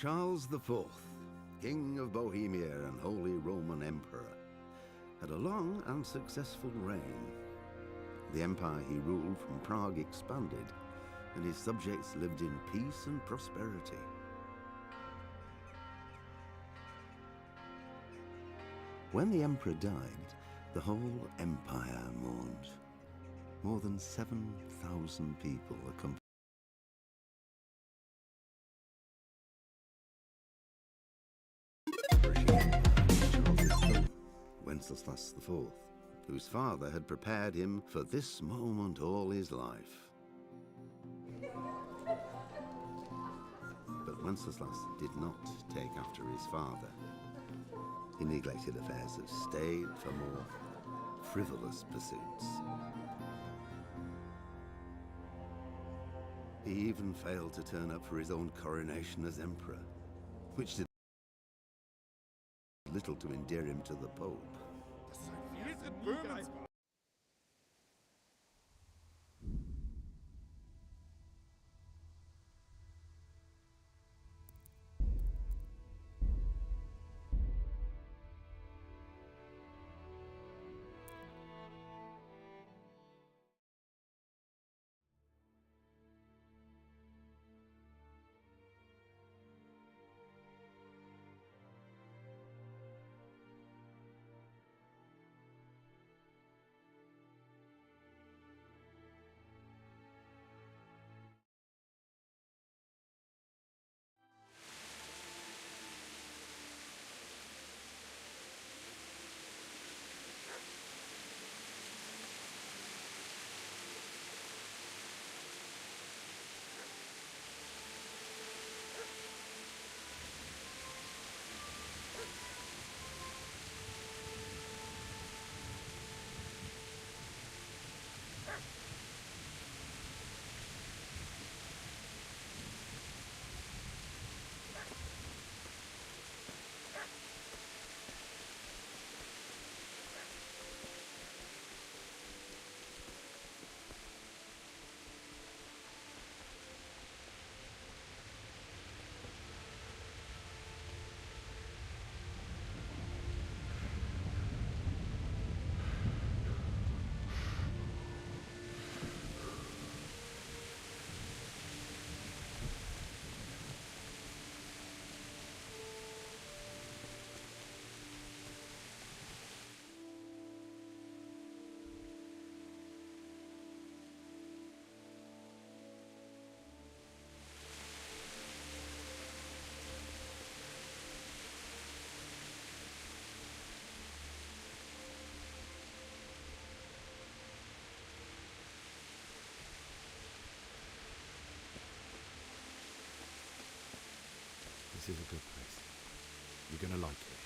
Charles IV, King of Bohemia and Holy Roman Emperor, had a long and successful reign. The empire he ruled from Prague expanded, and his subjects lived in peace and prosperity. When the emperor died, the whole empire mourned. More than 7,000 people accompanied Wenceslas IV, whose father had prepared him for this moment all his life. But Wenceslas did not take after his father. He neglected affairs of state for more frivolous pursuits. He even failed to turn up for his own coronation as emperor, which did little to endear him to the Pope. This is a good place. You're gonna like it.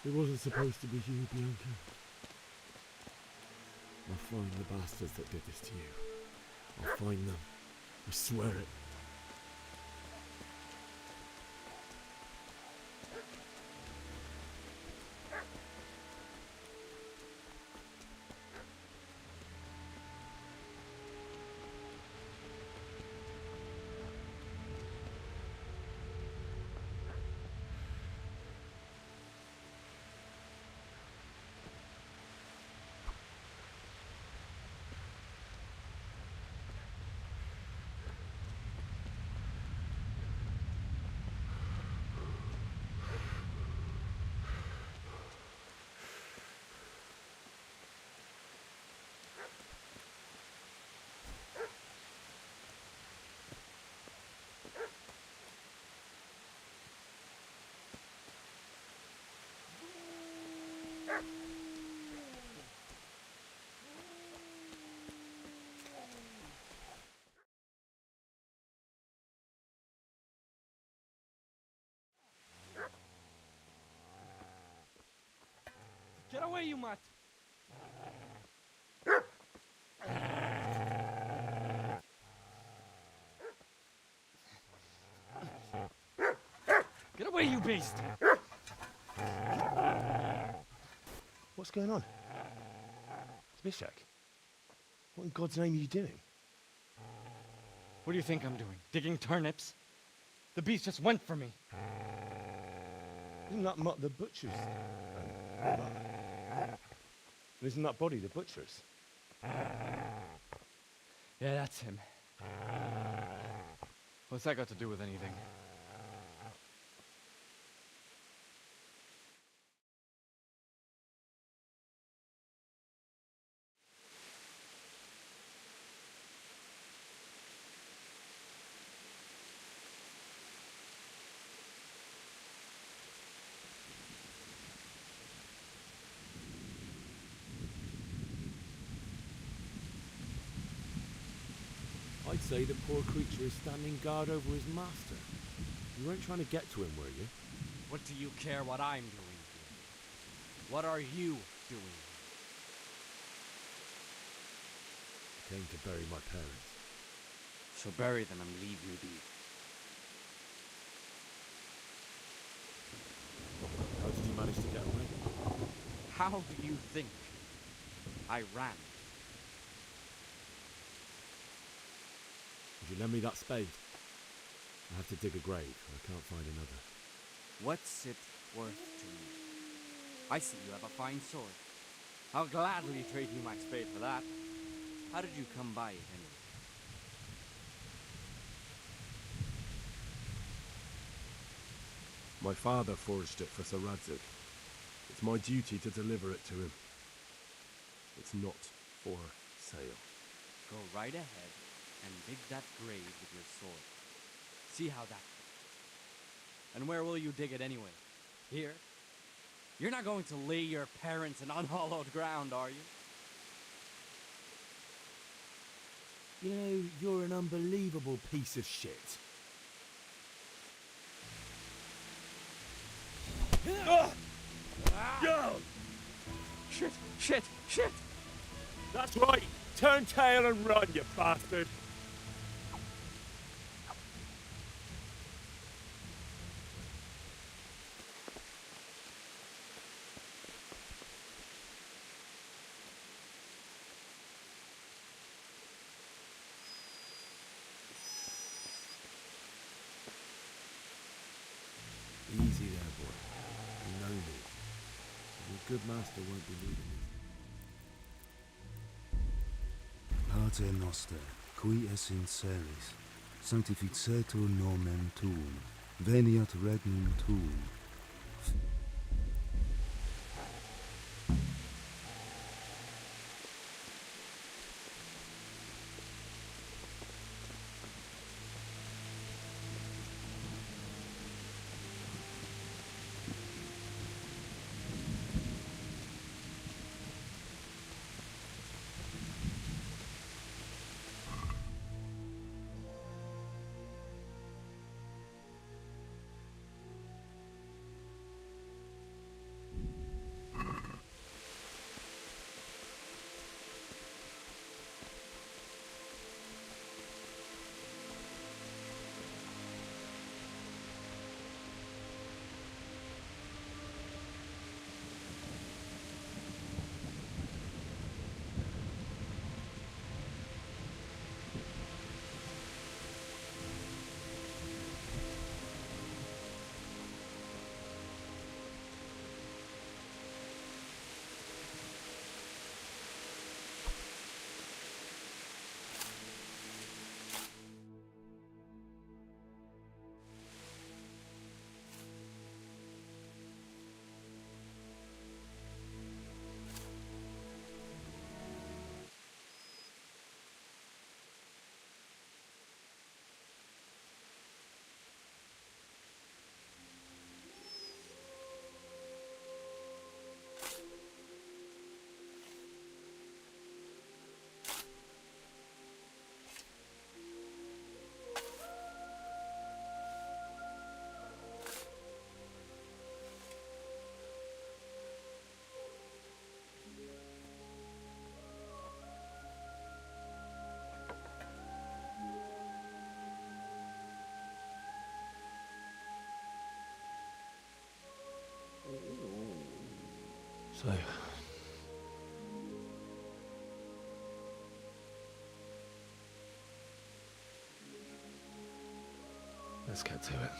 It wasn't supposed to be you, Bianca. I'll find the bastards that did this to you. I'll find them. I swear it. Get away, you mutt! Get away, you beast! What's going on? Zbyszek, what in God's name are you doing? What do you think I'm doing? Digging turnips? The beast just went for me. Isn't that Mutt the butcher's? Isn't that body the butcher's? Yeah, that's him. What's that got to do with anything? I'd say the poor creature is standing guard over his master. You weren't trying to get to him, were you? What do you care what I'm doing here? What are you doing? I came to bury my parents. So bury them and leave me be. How did you manage to get away? How do you think I ran? Would you lend me that spade? I have to dig a grave. I can't find another. What's it worth to me? I see you have a fine sword. I'll gladly trade you my spade for that. How did you come by it anyway? My father forged it for Sir Radzig. It's my duty to deliver it to him. It's not for sale. Go right ahead and dig that grave with your sword. See how that goes. And where will you dig it anyway? Here? You're not going to lay your parents in unhallowed ground, are you? You know, you're an unbelievable piece of shit. Yo! Shit! Shit! Shit! That's right! Turn tail and run, you bastard! Easy there, boy. You know me. Your good master won't be leaving you. Pater noster, qui es in celis, sanctificetur nomen tuum, veniat regnum tuum. So, let's get to it.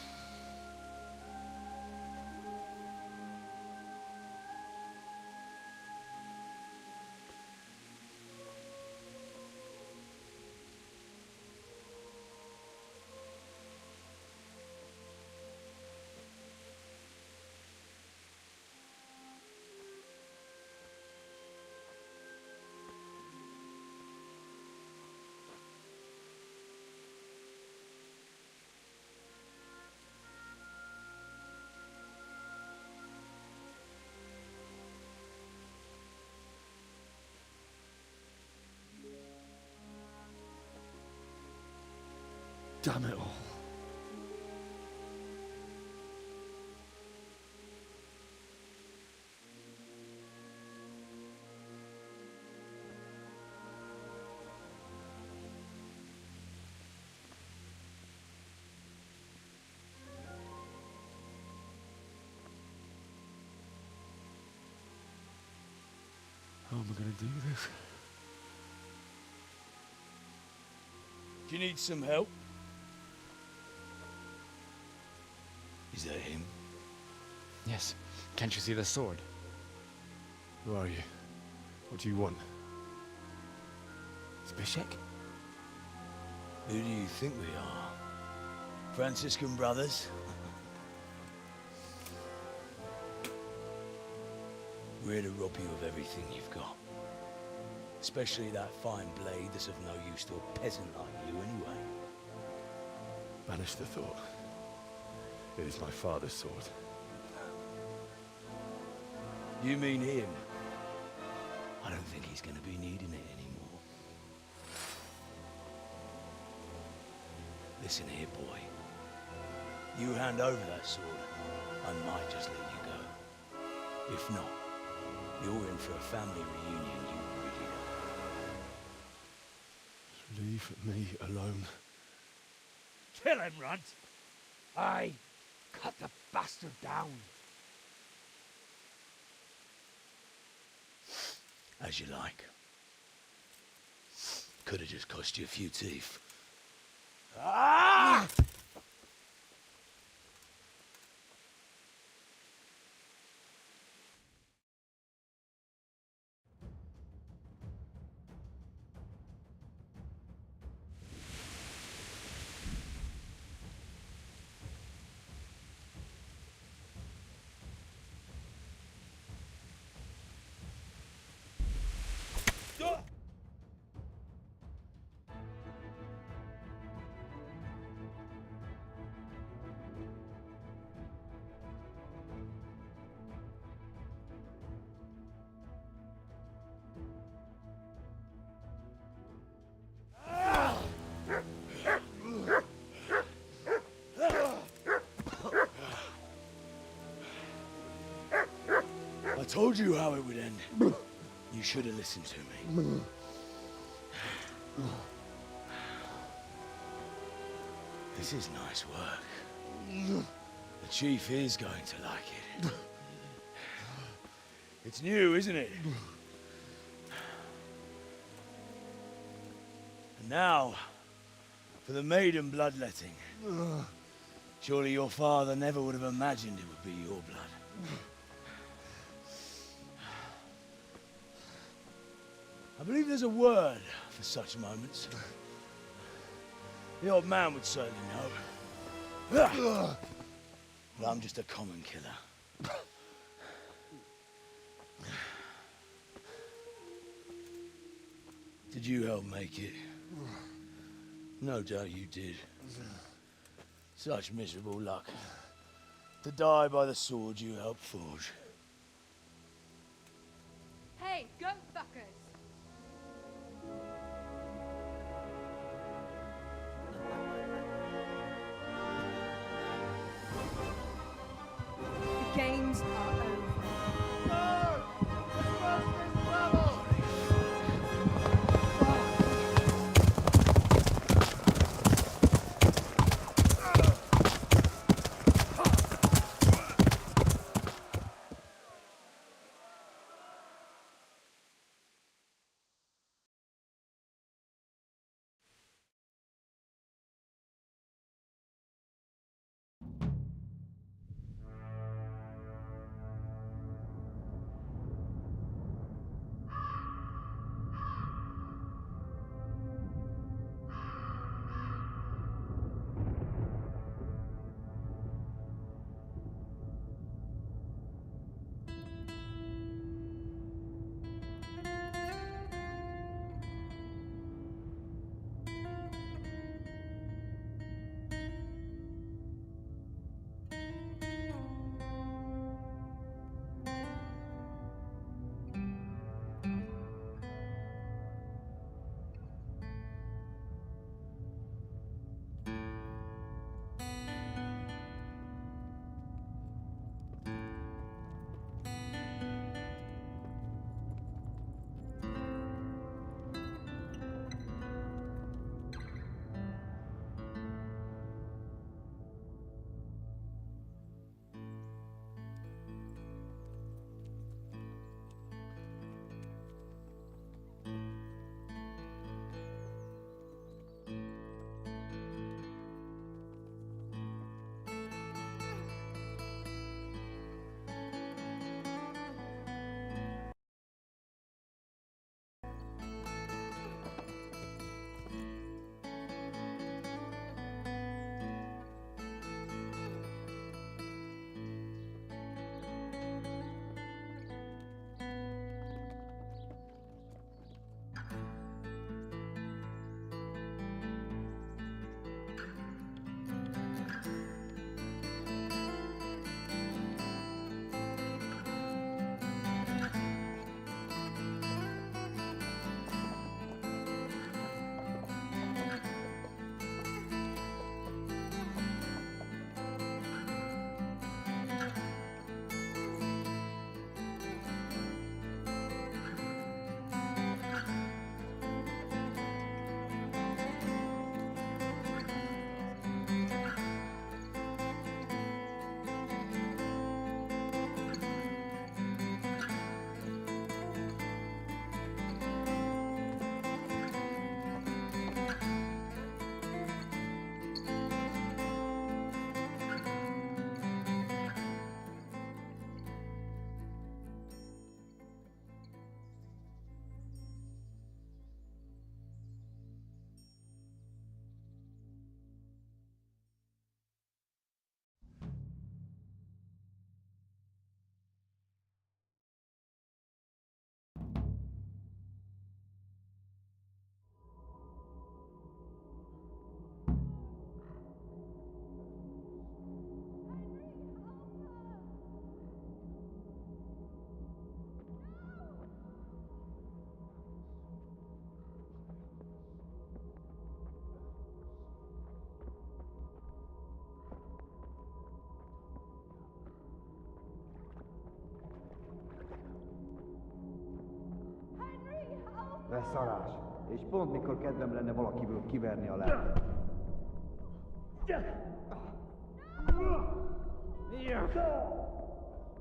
Damn it all. How am I going to do this? Do you need some help? Is that him? Yes. Can't you see the sword? Who are you? What do you want? Zbyszek? Who do you think we are? Franciscan brothers? We're here to rob you of everything you've got. Especially that fine blade that's of no use to a peasant like you anyway. Banish the thought. It is my father's sword. You mean him? I don't think he's gonna be needing it anymore. Listen here, boy. You hand over that sword, I might just let you go. If not, you're in for a family reunion you really don't. Leave me alone. Kill him, Runt! Aye, cut the bastard down. As you like. Could have just cost you a few teeth. Ah! I told you how it would end. You should have listened to me. This is nice work. The chief is going to like it. It's new, isn't it? And now, for the maiden bloodletting. Surely your father never would have imagined it would be your blood. I believe there's a word for such moments. The old man would certainly know. But I'm just a common killer. Did you help make it? No doubt you did. Such miserable luck. To die by the sword you helped forge. Hey, goat fuckers! The games are over. beszarás. És pont mikor kedvem lenne valakiből kiverni a lelket.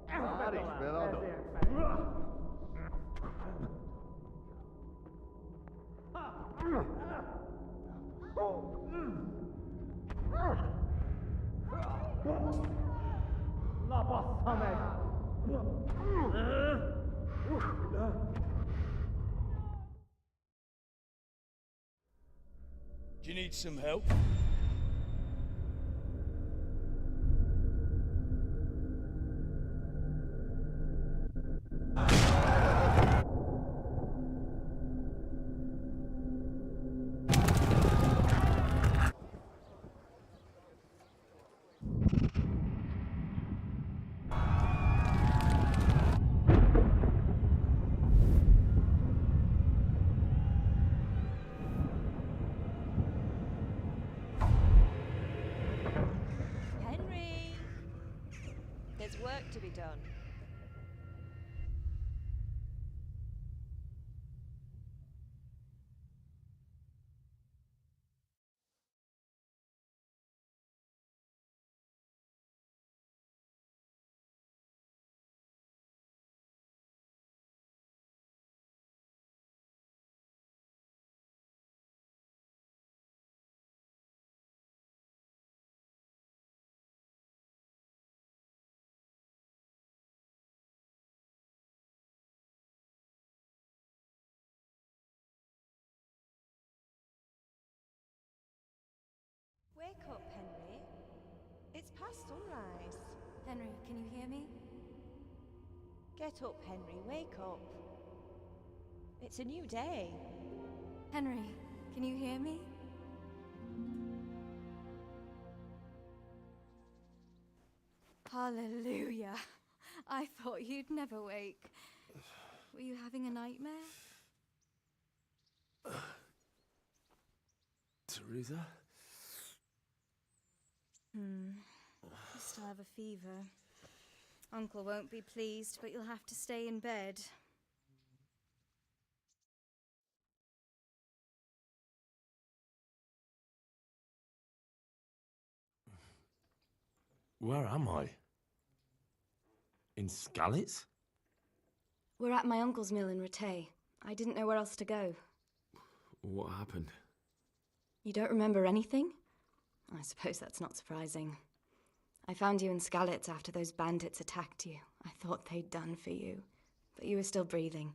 Már is feladom. Na bassza meg! Do you need some help? Henry! There's work to be done. Wake up, Henry. It's past sunrise. Henry, can you hear me? Get up, Henry. Wake up. It's a new day. Henry, can you hear me? Hallelujah. I thought you'd never wake. Were you having a nightmare? Teresa? You still have a fever. Uncle won't be pleased, but you'll have to stay in bed. Where am I? In Skalitz? We're at my uncle's mill in Rattay. I didn't know where else to go. What happened? You don't remember anything? I suppose that's not surprising. I found you in Skalitz after those bandits attacked you. I thought they'd done for you, but you were still breathing.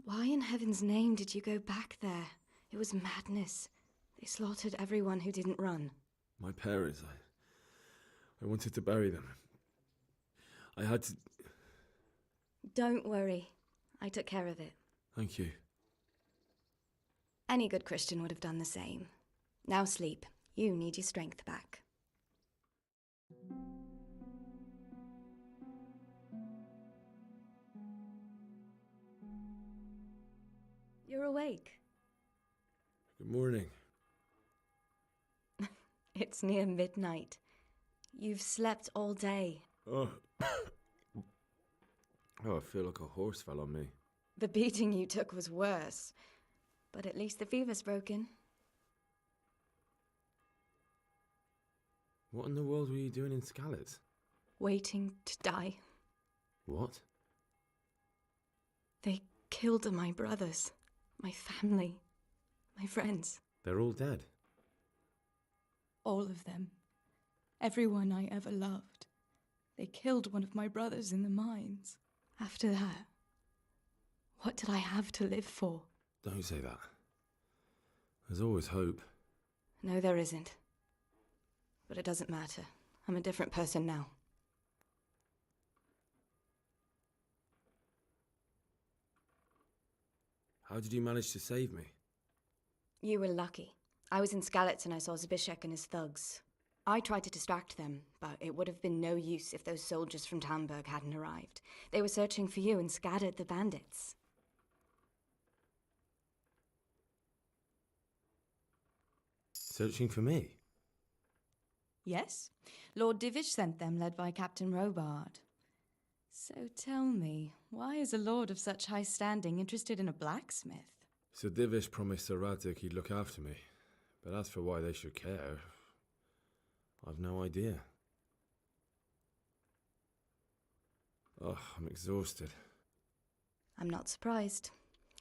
Why in heaven's name did you go back there? It was madness. They slaughtered everyone who didn't run. My parents, I wanted to bury them. I had to... Don't worry. I took care of it. Thank you. Any good Christian would have done the same. Now sleep. You need your strength back. You're awake. Good morning. It's near midnight. You've slept all day. Oh. I feel like a horse fell on me. The beating you took was worse. But at least the fever's broken. What in the world were you doing in Skalitz? Waiting to die. What? They killed my brothers, my family, my friends. They're all dead. All of them. Everyone I ever loved. They killed one of my brothers in the mines. After that, what did I have to live for? Don't say that. There's always hope. No, there isn't. But it doesn't matter. I'm a different person now. How did you manage to save me? You were lucky. I was in Skalitz and I saw Zbyszek and his thugs. I tried to distract them, but it would have been no use if those soldiers from Talmberg hadn't arrived. They were searching for you and scattered the bandits. Searching for me? Yes. Lord Divish sent them, led by Captain Robard. So tell me, why is a lord of such high standing interested in a blacksmith? So Divish promised Sir Radzig he'd look after me. But as for why they should care, I've no idea. Oh, I'm exhausted. I'm not surprised.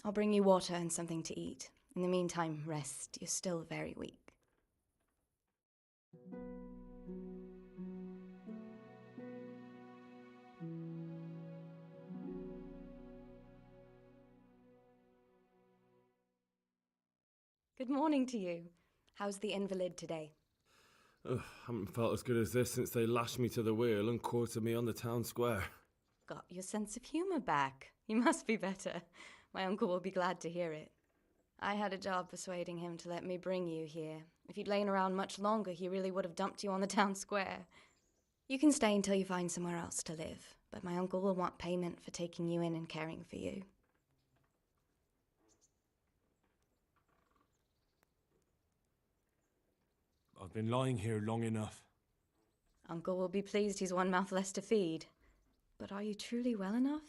I'll bring you water and something to eat. In the meantime, rest. You're still very weak. Good morning to you. How's the invalid today? Ugh, haven't felt as good as this since they lashed me to the wheel and quartered me on the town square. Got your sense of humour back. You must be better. My uncle will be glad to hear it. I had a job persuading him to let me bring you here. If you'd lain around much longer, he really would have dumped you on the town square. You can stay until you find somewhere else to live, but my uncle will want payment for taking you in and caring for you. I've been lying here long enough. Uncle will be pleased he's one mouth less to feed. But are you truly well enough?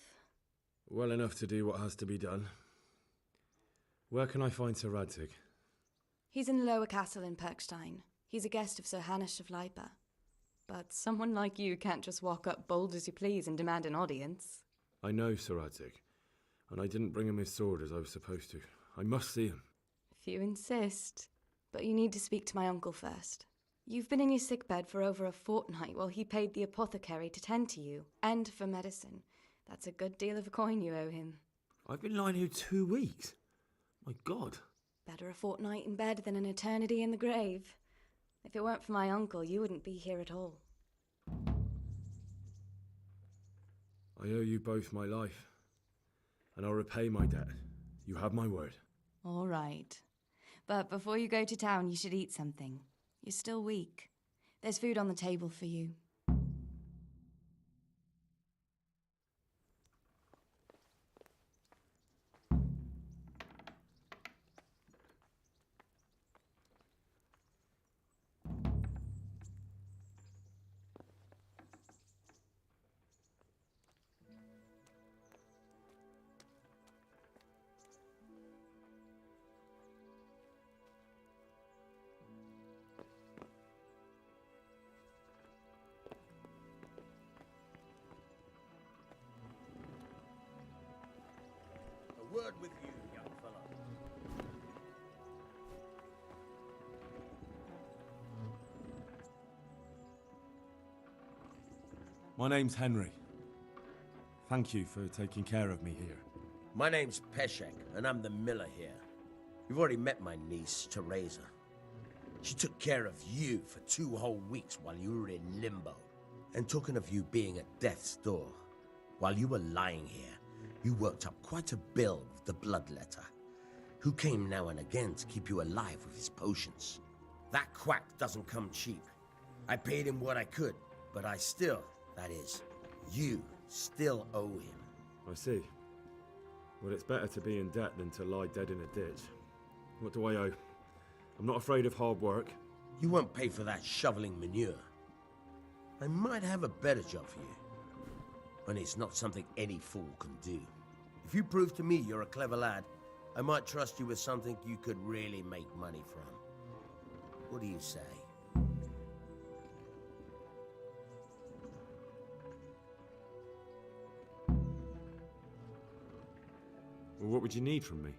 Well enough to do what has to be done. Where can I find Sir Radzig? He's in the lower castle in Perkstein. He's a guest of Sir Hanush of Leipa. But someone like you can't just walk up bold as you please and demand an audience. I know Sir Radzig, and I didn't bring him his sword as I was supposed to. I must see him. If you insist. But you need to speak to my uncle first. You've been in your sickbed for over a fortnight while he paid the apothecary to tend to you, and for medicine. That's a good deal of a coin you owe him. I've been lying here 2 weeks. My God. Better a fortnight in bed than an eternity in the grave. If it weren't for my uncle, you wouldn't be here at all. I owe you both my life, and I'll repay my debt. You have my word. All right. But before you go to town, you should eat something. You're still weak. There's food on the table for you. A word with you, young fellow. My name's Henry. Thank you for taking care of me here. My name's Peshek, and I'm the miller here. You've already met my niece, Teresa. She took care of you for 2 whole weeks while you were in limbo. And talking of you being at death's door, while you were lying here, you worked up quite a bill with the bloodletter, who came now and again to keep you alive with his potions. That quack doesn't come cheap. I paid him what I could, but I still, that is, you still owe him. I see. Well, it's better to be in debt than to lie dead in a ditch. What do I owe? I'm not afraid of hard work. You won't pay for that shoveling manure. I might have a better job for you. And it's not something any fool can do. If you prove to me you're a clever lad, I might trust you with something you could really make money from. What do you say? Well, what would you need from me?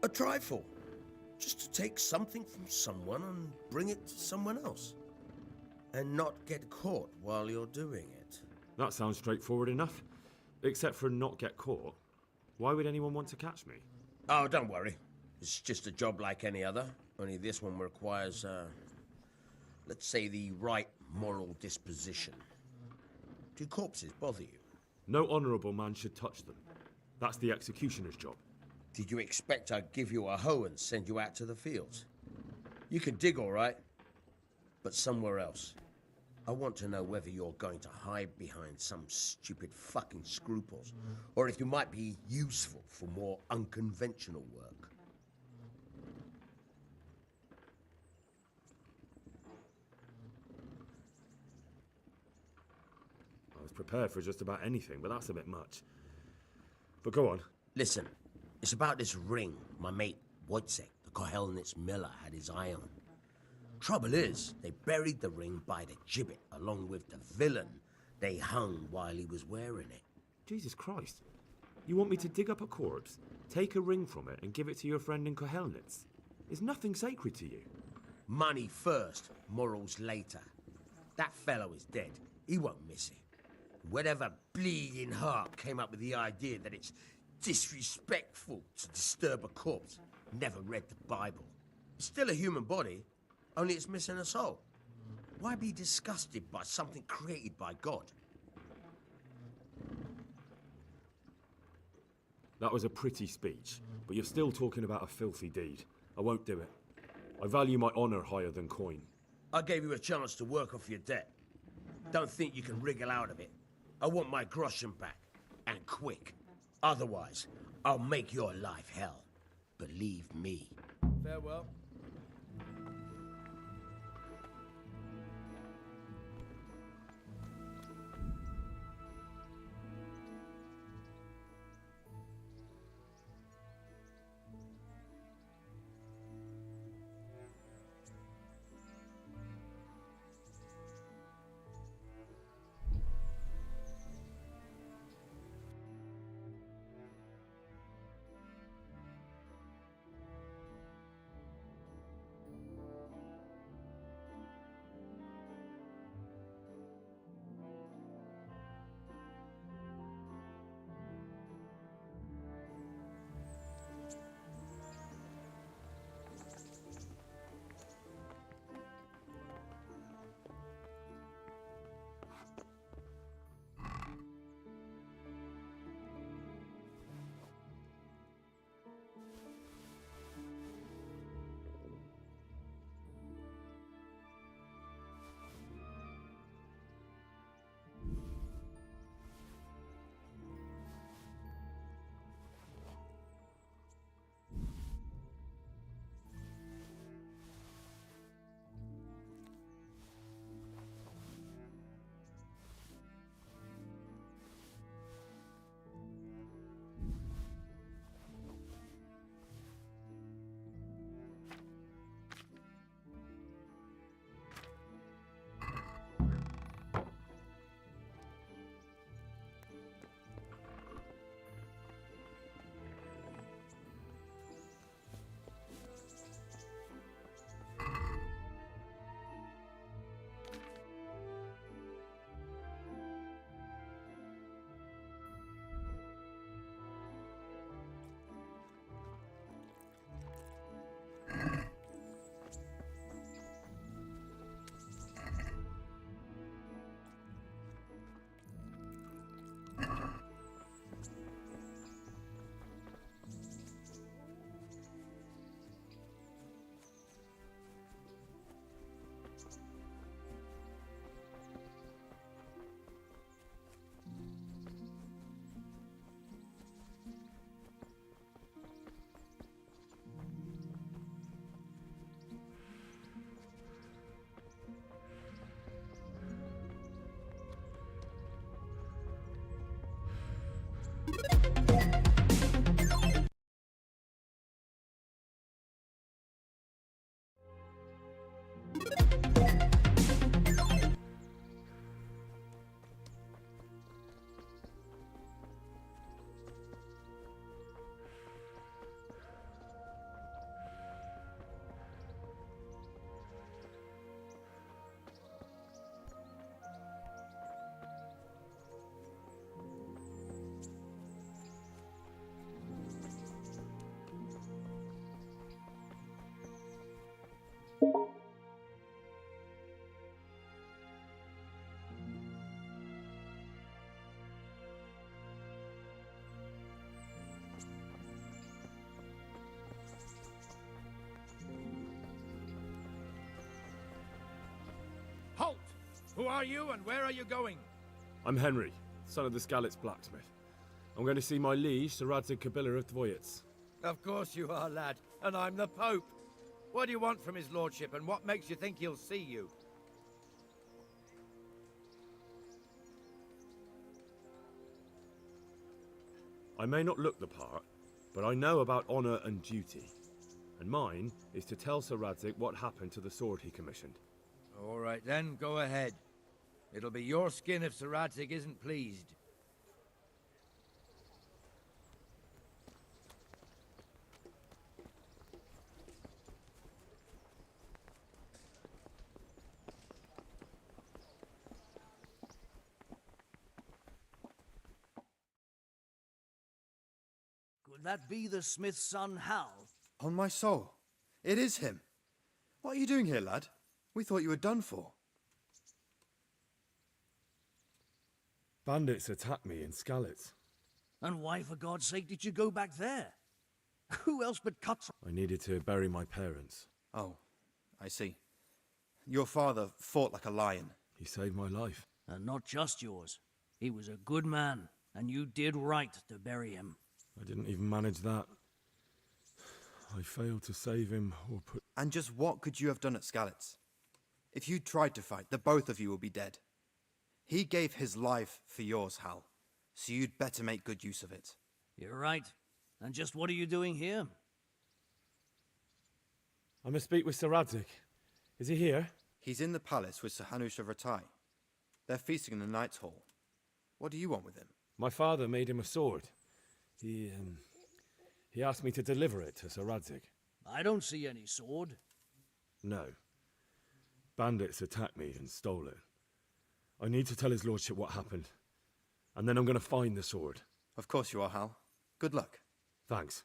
A trifle. Just to take something from someone and bring it to someone else. And not get caught while you're doing it. That sounds straightforward enough. Except for not get caught. Why would anyone want to catch me? Oh, don't worry. It's just a job like any other. Only this one requires, let's say, the right moral disposition. Do corpses bother you? No honourable man should touch them. That's the executioner's job. Did you expect I'd give you a hoe and send you out to the fields? You can dig all right, but somewhere else. I want to know whether you're going to hide behind some stupid fucking scruples, or if you might be useful for more unconventional work. I was prepared for just about anything, but that's a bit much. But go on. Listen, It's about this ring my mate Wojciech, the Kohelnitz miller, had his eye on. Trouble is, they buried the ring by the gibbet along with the villain they hung while he was wearing it. Jesus Christ. You want me to dig up a corpse, take a ring from it, and give it to your friend in Kohelnitz? Is nothing sacred to you? Money first, morals later. That fellow is dead. He won't miss it. Whatever bleeding heart came up with the idea that it's disrespectful to disturb a corpse never read the Bible. It's still a human body, only it's missing a soul. Why be disgusted by something created by God? That was a pretty speech, but you're still talking about a filthy deed. I won't do it. I value my honor higher than coin. I gave you a chance to work off your debt. Don't think you can wriggle out of it. I want my groschen back, and quick. Otherwise, I'll make your life hell. Believe me. Farewell. Halt! Who are you and where are you going? I'm Henry, son of the Skalitz blacksmith. I'm going to see my liege, Sir Radzig Kobyla of Dvoyets. Of course you are, lad. And I'm the Pope. What do you want from his lordship, and what makes you think he'll see you? I may not look the part, But I know about honor and duty. And mine is to tell Sir Radzig what happened to the sword he commissioned. All right then, go ahead. It'll be your skin if Sir Radzig isn't pleased. Could that be the smith's son, Hal? On my soul, it is him. What are you doing here, lad? We thought you were done for. Bandits attacked me in Skalitz. And why, for God's sake, did you go back there? Who else but Cutthroat? I needed to bury my parents. Oh, I see. Your father fought like a lion. He saved my life. And not just yours. He was a good man, and you did right to bury him. I didn't even manage that. I failed to save him or put... And just what could you have done at Skalitz? If you tried to fight, the both of you will be dead. He gave his life for yours, Hal. So you'd better make good use of it. You're right. And just what are you doing here? I must speak with Sir Radzig. Is he here? He's in the palace with Sir Hanush of Rattay. They're feasting in the Knight's Hall. What do you want with him? My father made him a sword. He asked me to deliver it to Sir Radzig. I don't see any sword. No. Bandits attacked me and stole it. I need to tell his lordship what happened. And then I'm going to find the sword. Of course you are, Hal. Good luck. Thanks.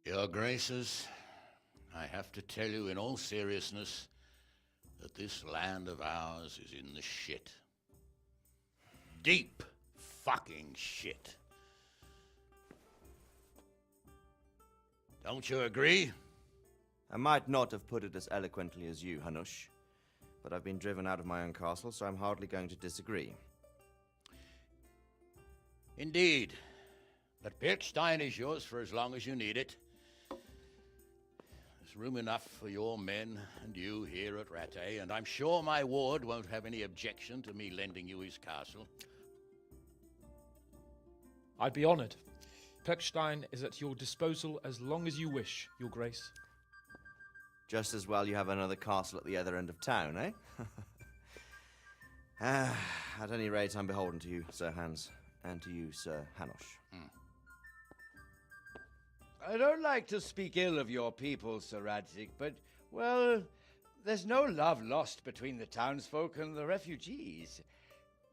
Your Graces, I have to tell you in all seriousness that this land of ours is in the shit. Deep fucking shit. Don't you agree? I might not have put it as eloquently as you, Hanush, but I've been driven out of my own castle, so I'm hardly going to disagree. Indeed. But Birkstein is yours for as long as you need it. There's room enough for your men and you here at Rattay, and I'm sure my ward won't have any objection to me lending you his castle. I'd be honored. Birkstein is at your disposal as long as you wish, Your Grace. Just as well you have another castle at the other end of town, eh? At any rate, I'm beholden to you, Sir Hans, and to you, Sir Hanush. I don't like to speak ill of your people, Sir Radzig, but, well, there's no love lost between the townsfolk and the refugees.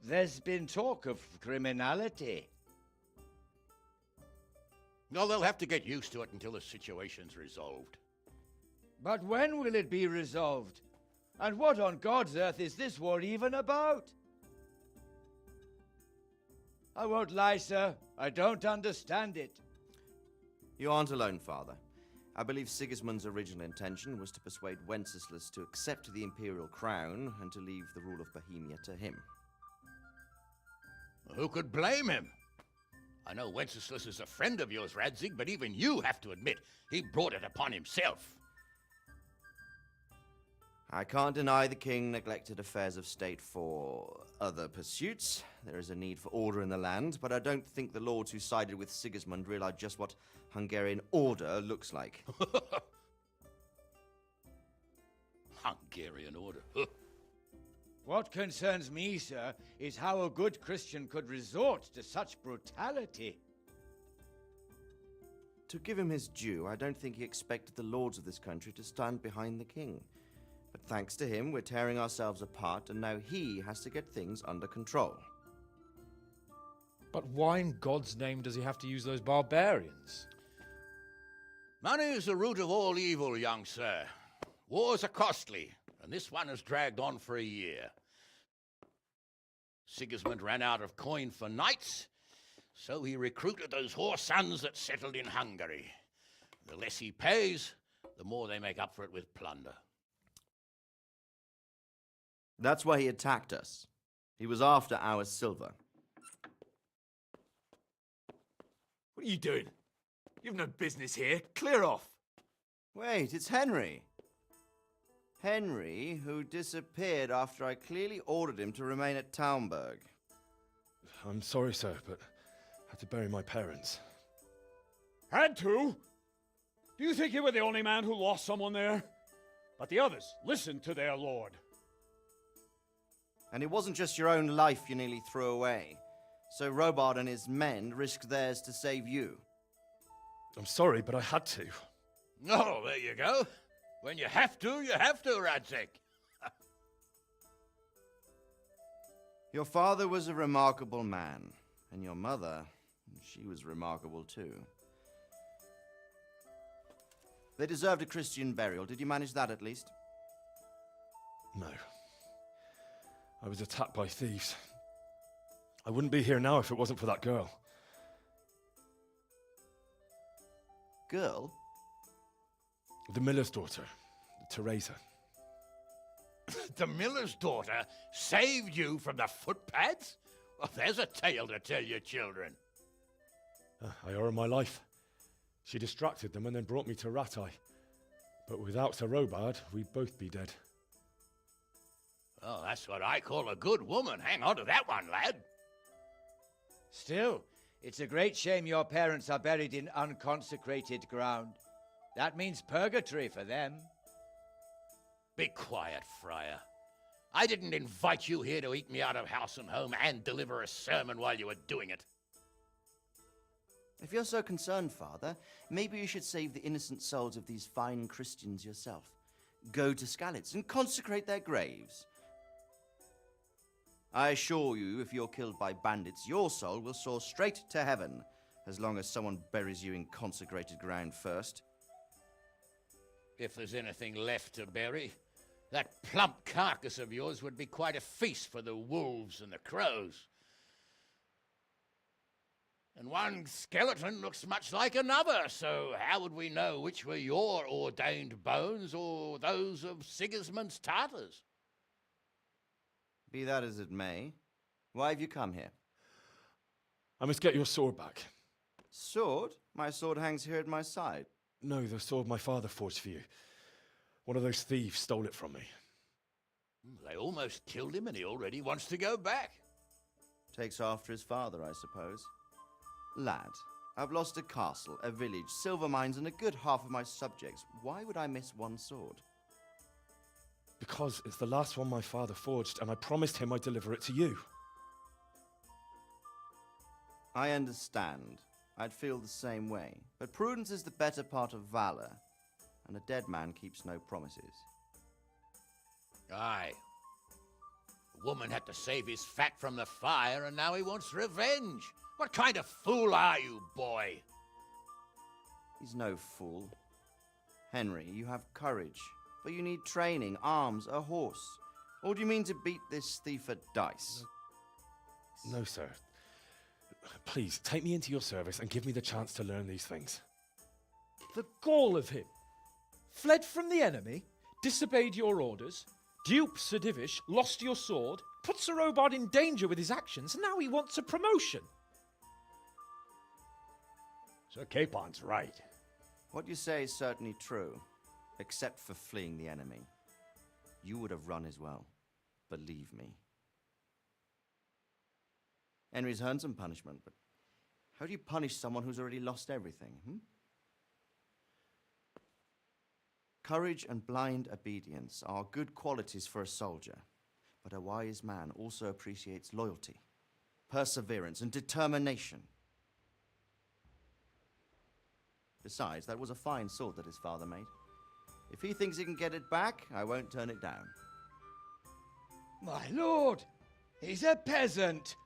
There's been talk of criminality. Well, they'll have to get used to it until the situation's resolved. But when will it be resolved? And what on God's earth is this war even about? I won't lie, sir. I don't understand it. You aren't alone, Father. I believe Sigismund's original intention was to persuade Wenceslas to accept the imperial crown and to leave the rule of Bohemia to him. Who could blame him? I know Wenceslas is a friend of yours, Radzig, but even you have to admit he brought it upon himself. I can't deny the king neglected affairs of state for other pursuits. There is a need for order in the land, but I don't think the lords who sided with Sigismund realized just what Hungarian order looks like. Hungarian order? What concerns me, sir, is how a good Christian could resort to such brutality. To give him his due, I don't think he expected the lords of this country to stand behind the king. But thanks to him, we're tearing ourselves apart, and now he has to get things under control. But why in God's name does he have to use those barbarians? Money is the root of all evil, young sir. Wars are costly, and this one has dragged on for a year. Sigismund ran out of coin for knights, so he recruited those whore sons that settled in Hungary. The less he pays, the more they make up for it with plunder. That's why he attacked us. He was after our silver. What are you doing? You've no business here. Clear off. Wait, it's Henry. Henry, who disappeared after I clearly ordered him to remain at Taumburg. I'm sorry, sir, but I had to bury my parents. Had to? Do you think you were the only man who lost someone there? But the others listened to their lord. And it wasn't just your own life you nearly threw away. So Robard and his men risked theirs to save you. I'm sorry, but I had to. Oh, there you go. When you have to, Radzig. Your father was a remarkable man, and your mother, she was remarkable too. They deserved a Christian burial. Did you manage that at least? No. I was attacked by thieves. I wouldn't be here now if it wasn't for that girl. Girl? The miller's daughter, Teresa. The miller's daughter saved you from the footpads? Well, there's a tale to tell your children. I owe her my life. She distracted them and then brought me to Ratai. But without Sir Robard, we'd both be dead. Oh, that's what I call a good woman. Hang on to that one, lad. Still, it's a great shame your parents are buried in unconsecrated ground. That means purgatory for them. Be quiet, Friar. I didn't invite you here to eat me out of house and home and deliver a sermon while you were doing it. If you're so concerned, Father, maybe you should save the innocent souls of these fine Christians yourself. Go to Skalitz and consecrate their graves. I assure you, if you're killed by bandits, your soul will soar straight to heaven, as long as someone buries you in consecrated ground first. If there's anything left to bury, that plump carcass of yours would be quite a feast for the wolves and the crows. And one skeleton looks much like another, so how would we know which were your ordained bones or those of Sigismund's Tartars? Be that as it may, why have you come here? I must get your sword back. Sword? My sword hangs here at my side. No, the sword my father forged for you. One of those thieves stole it from me. They almost killed him and he already wants to go back. Takes after his father, I suppose. Lad, I've lost a castle, a village, silver mines, and a good half of my subjects. Why would I miss one sword? Because it's the last one my father forged, and I promised him I'd deliver it to you. I understand. I'd feel the same way. But prudence is the better part of valor, and a dead man keeps no promises. Aye. The woman had to save his fat from the fire, and now he wants revenge. What kind of fool are you, boy? He's no fool. Henry, you have courage, but you need training, arms, a horse. Or do you mean to beat this thief at dice? No, sir. Please, take me into your service and give me the chance to learn these things. The gall of him. Fled from the enemy, disobeyed your orders, duped Sir Divish, lost your sword, put Sir Robard in danger with his actions, and now he wants a promotion. Sir Capon's right. What you say is certainly true, except for fleeing the enemy. You would have run as well. Believe me. Henry's earned some punishment, but how do you punish someone who's already lost everything, Courage and blind obedience are good qualities for a soldier, but a wise man also appreciates loyalty, perseverance, and determination. Besides, that was a fine sword that his father made. If he thinks he can get it back, I won't turn it down. My lord, he's a peasant.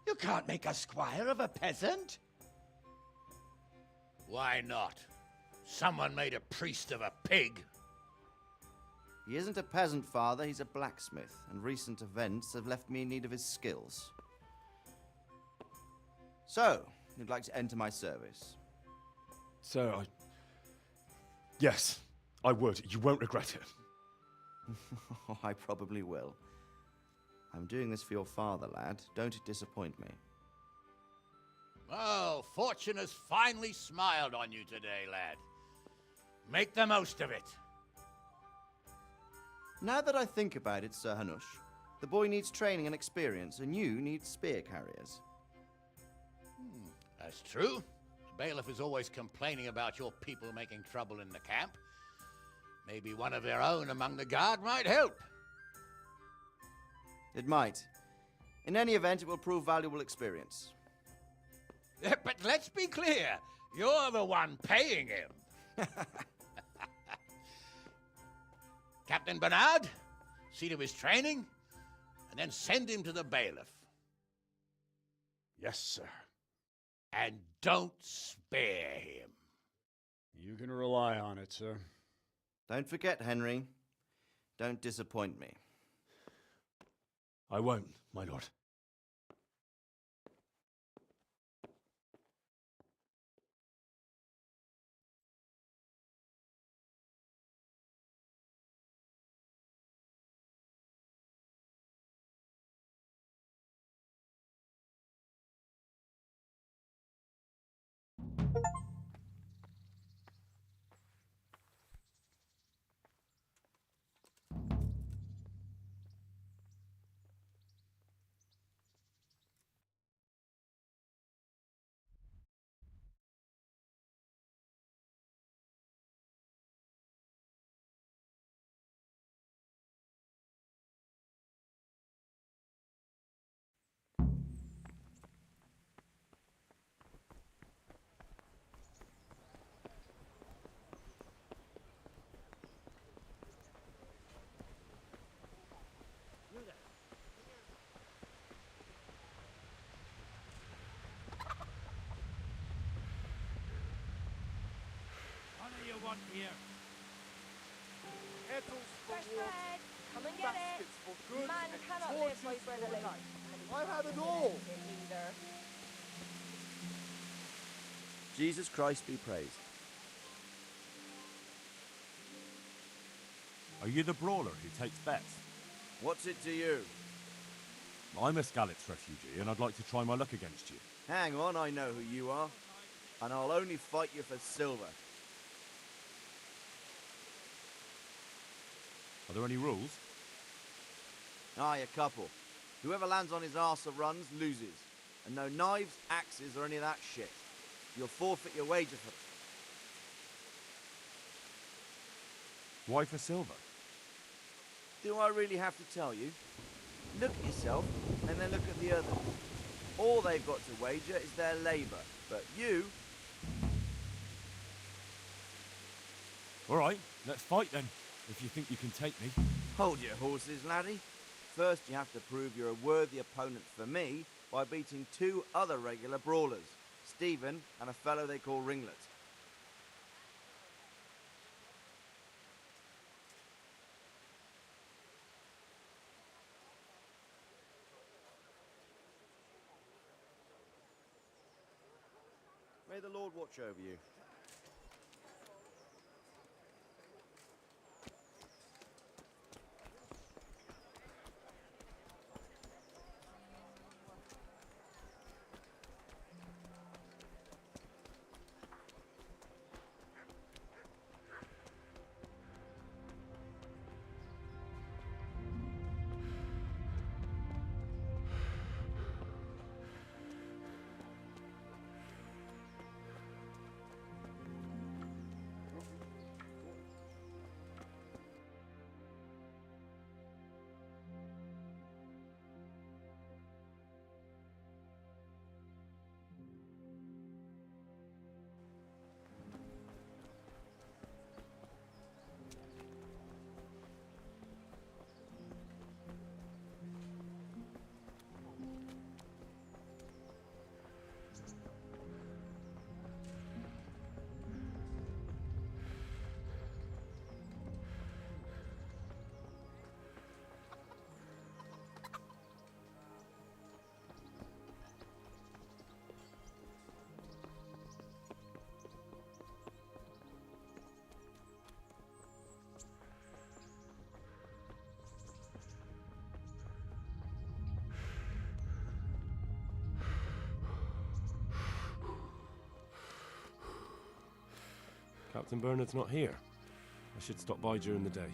You can't make a squire of a peasant. Why not? Someone made a priest of a pig. He isn't a peasant, father, he's a blacksmith, and recent events have left me in need of his skills. So, you'd like to enter my service? Sir, yes, I would. You won't regret it. I probably will. I'm doing this for your father, lad. Don't disappoint me. Oh, fortune has finally smiled on you today, lad. Make the most of it. Now that I think about it, Sir Hanush, the boy needs training and experience, and you need spear carriers. That's true. The bailiff is always complaining about your people making trouble in the camp. Maybe one of their own among the guard might help. It might. In any event, it will prove valuable experience. But let's be clear, you're the one paying him. Captain Bernard, see to his training, and then send him to the bailiff. Yes, sir. And don't spare him. You can rely on it, sir. Don't forget, Henry. Don't disappoint me. I won't, my lord. What do you want here? Kettles for Fresh water, bread. Come and get it. baskets for goods, Man and cannot live torches by for bread alone. light. And he I have it can't all. live either. Jesus Christ be praised. Are you the brawler who takes bets? What's it to you? I'm a Skalitz refugee, and I'd like to try my luck against you. Hang on, I know who you are. And I'll only fight you for silver. Are there any rules? Aye, a couple. Whoever lands on his arse or runs, loses. And no knives, axes, or any of that shit. You'll forfeit your wager for... Why for silver? Do I really have to tell you? Look at yourself, and then look at the others. All they've got to wager is their labour. But you... All right, let's fight then, if you think you can take me. Hold your horses, laddie. First you have to prove you're a worthy opponent for me by beating two other regular brawlers, Stephen and a fellow they call Ringlet. May the Lord watch over you. Captain Bernard's not here. I should stop by during the day.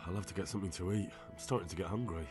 I'll have to get something to eat. I'm starting to get hungry.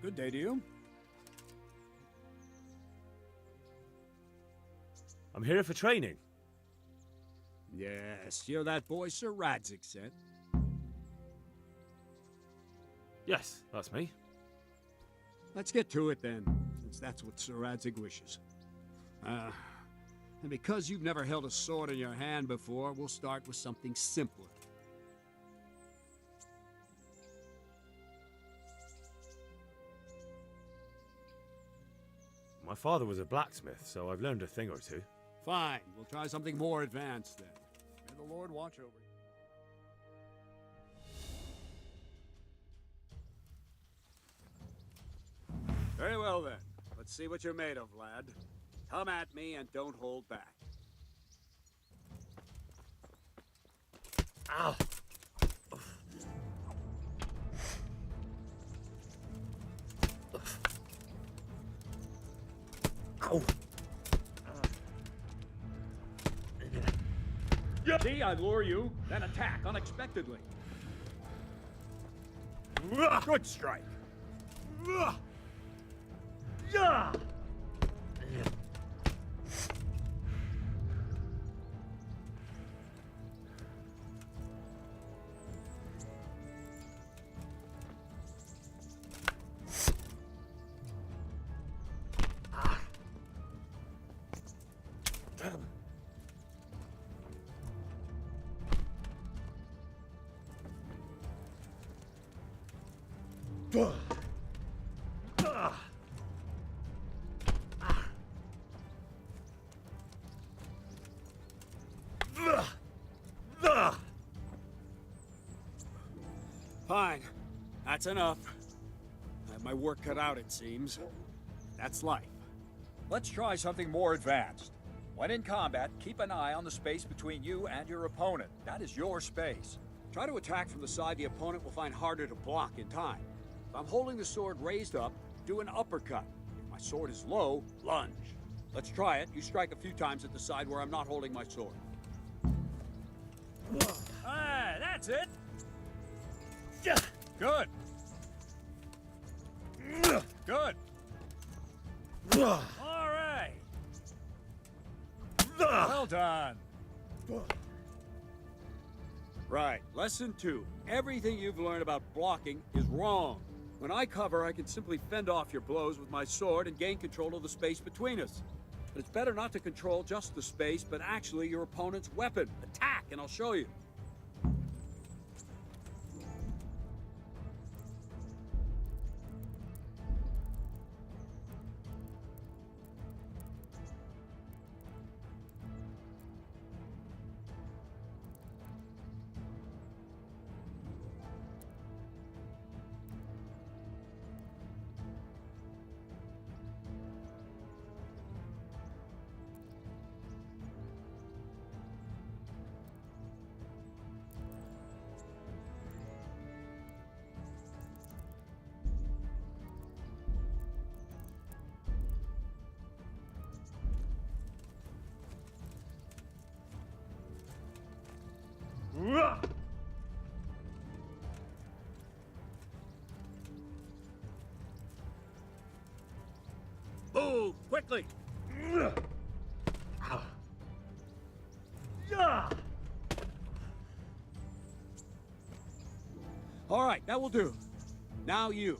Good day to you. I'm here for training. Yes, you're that boy Sir Radzig sent. Yes, that's me. Let's get to it then, since that's what Sir Radzig wishes. And because you've never held a sword in your hand before, we'll start with something simpler. My father was a blacksmith, so I've learned a thing or two. Fine, we'll try something more advanced then. May the Lord watch over you. Very well then. Let's see what you're made of, lad. Come at me and don't hold back. Ow! Ow! See, I lure you, then attack unexpectedly. Good strike. Fine. That's enough. I have my work cut out, it seems. That's life. Let's try something more advanced. When in combat, keep an eye on the space between you and your opponent. That is your space. Try to attack from the side the opponent will find harder to block in time. If I'm holding the sword raised up, do an uppercut. If my sword is low, lunge. Let's try it. You strike a few times at the side where I'm not holding my sword. Ah, that's it. Good. Good. All right. Well done. Right. Lesson 2. Everything you've learned about blocking is wrong. When I cover, I can simply fend off your blows with my sword and gain control of the space between us. But it's better not to control just the space, but actually your opponent's weapon. Attack, and I'll show you. Move quickly. All right, that will do. Now you.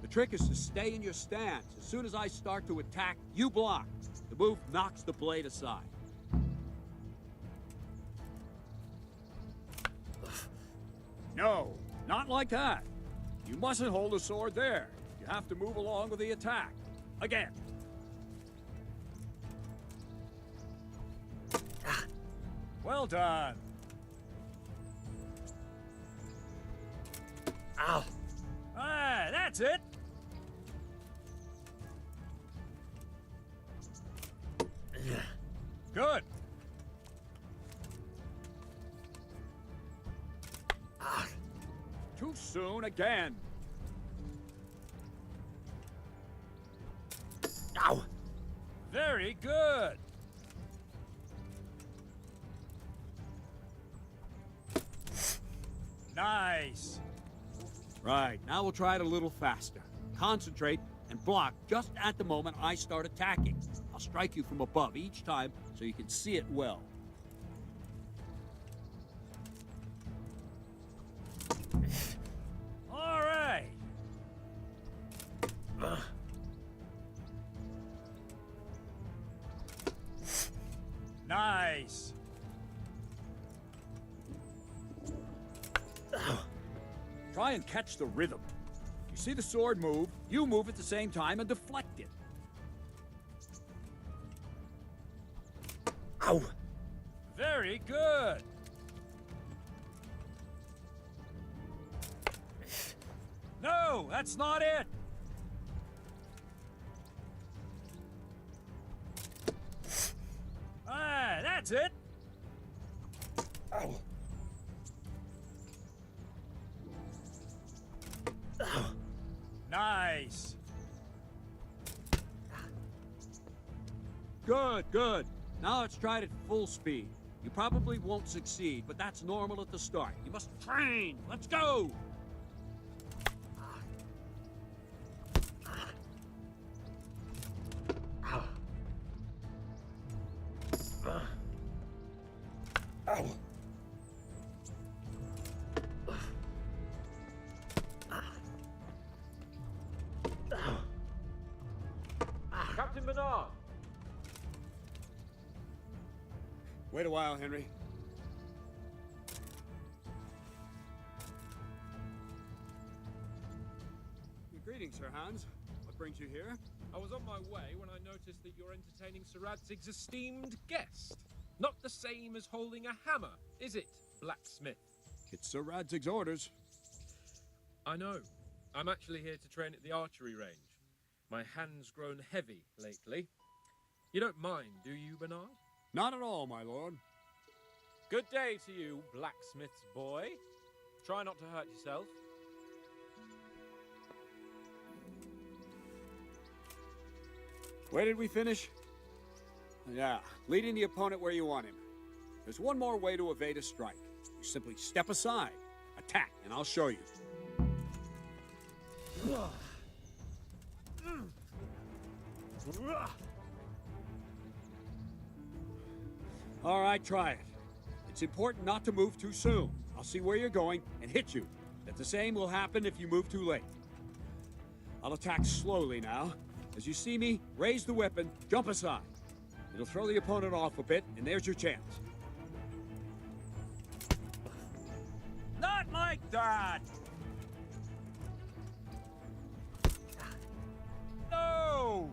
The trick is to stay in your stance. As soon as I start to attack, you block. The move knocks the blade aside. No, not like that. You mustn't hold the sword there. You have to move along with the attack. Again. Well done. Ow. Ah, that's it. Good. Too soon again. Ow. Very good. Nice. Right, now we'll try it a little faster. concentrate, and block just at the moment I start attacking. I'll strike you from above each time so you can see it well. All right. Nice. Try and catch the rhythm. You see the sword move, you move at the same time and deflect it. Ow! Very good. No, that's not it. Ah, that's it. Ow! Ow! Nice. Good, good. Now let's try it at full speed. You probably won't succeed, but that's normal at the start. You must train. Let's go! Ow! Captain Bernard! Wait a while, Henry. Greetings, Sir Hans. What brings you here? I was on my way when I noticed that you're entertaining Sir Radzig's esteemed guest. Not the same as holding a hammer, is it, blacksmith? It's Sir Radzig's orders. I know. I'm actually here to train at the archery range. My hand's grown heavy lately. You don't mind, do you, Bernard? Not at all, my lord. Good day to you, blacksmith's boy. Try not to hurt yourself. Where did we finish? Yeah, leading the opponent where you want him. There's one more way to evade a strike. You simply step aside, attack, and I'll show you. All right, try it. It's important not to move too soon. I'll see where you're going and hit you. But the same will happen if you move too late. I'll attack slowly now. As you see me, raise the weapon, jump aside. It'll throw the opponent off a bit, and there's your chance. Not like that! No!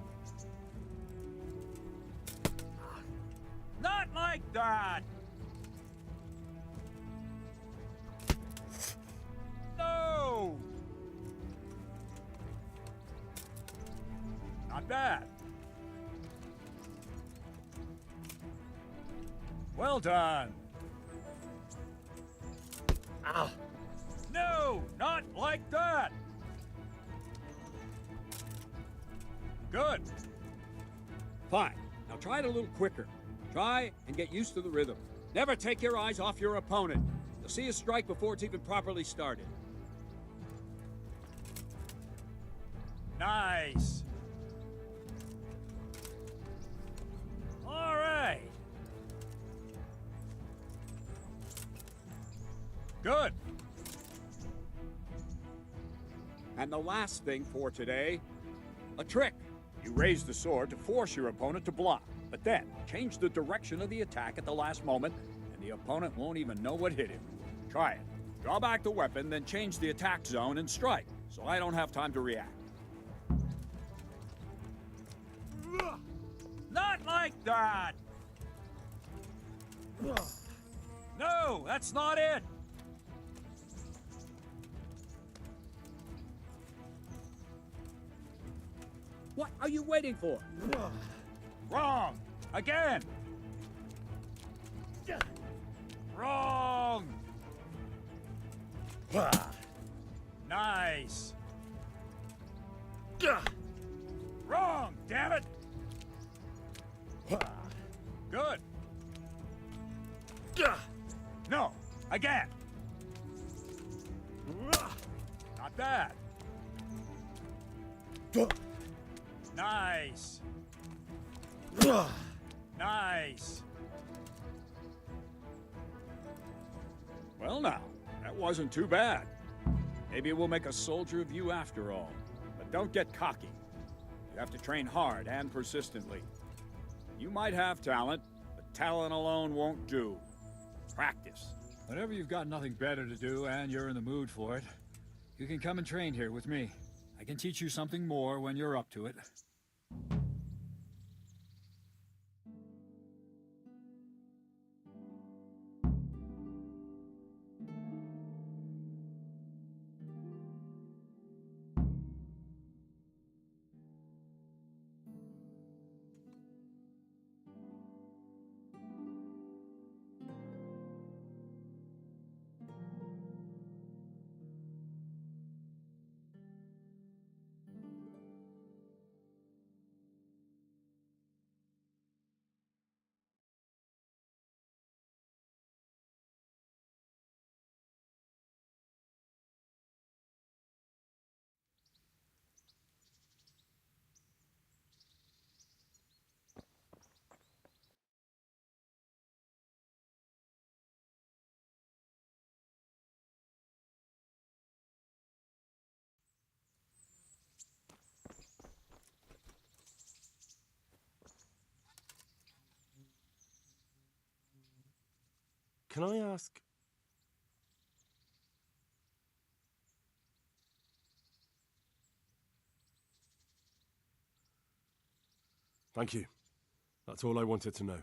Not like that! No! Not bad. Well done. Ow! No, not like that. Good. Fine. Now try it a little quicker. Try and get used to the rhythm. Never take your eyes off your opponent. You'll see a strike before it's even properly started. Nice. All right. Good. And the last thing for today, a trick. You raise the sword to force your opponent to block, but then change the direction of the attack at the last moment, and the opponent won't even know what hit him. Try it. Draw back the weapon, then change the attack zone and strike, so I don't have time to react. Not like that! No, that's not it! What are you waiting for? Wrong! Again! Wrong! Nice! Wrong, damn it! Good! No, again! Not bad! Nice. Nice. Well now, that wasn't too bad. Maybe we'll make a soldier of you after all. But don't get cocky. You have to train hard and persistently. You might have talent, but talent alone won't do. Practice. Whenever you've got nothing better to do and you're in the mood for it, you can come and train here with me. I can teach you something more when you're up to it. Can I ask? Thank you. That's all I wanted to know.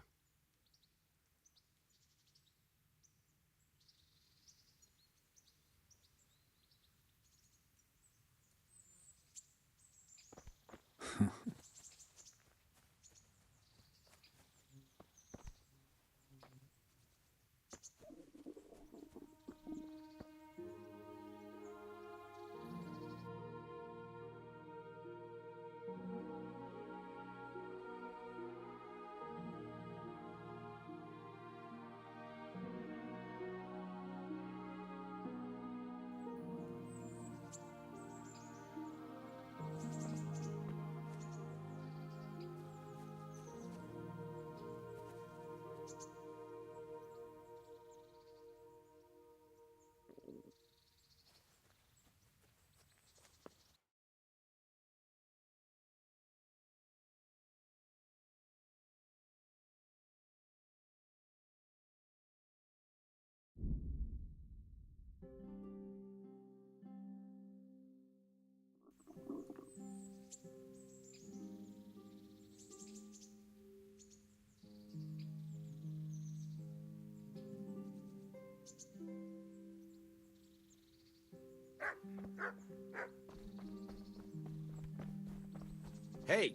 Hey!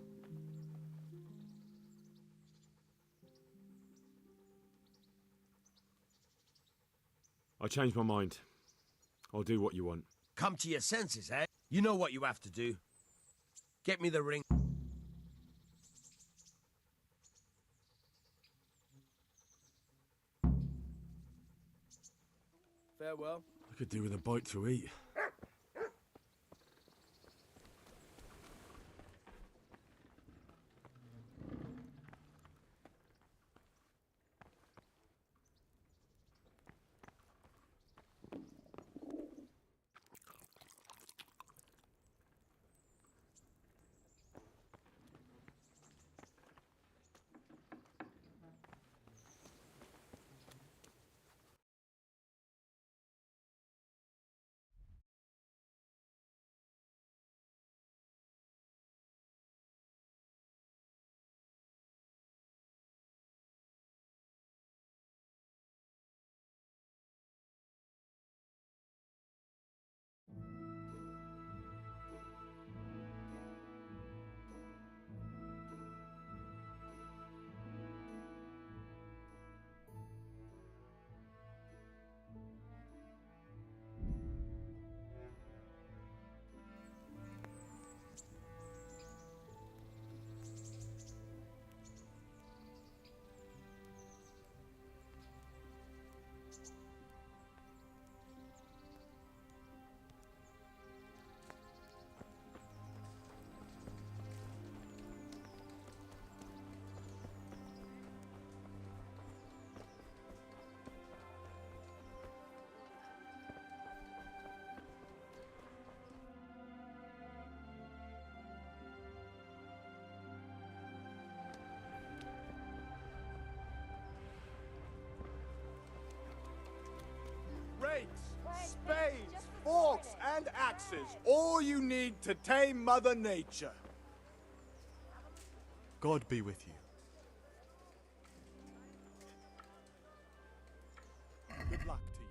I changed my mind. I'll do what you want. Come to your senses, eh? You know what you have to do. Get me the ring. Farewell. I could do with a bite to eat. spades, forks, and axes. All you need to tame Mother Nature. God be with you. Good luck to you.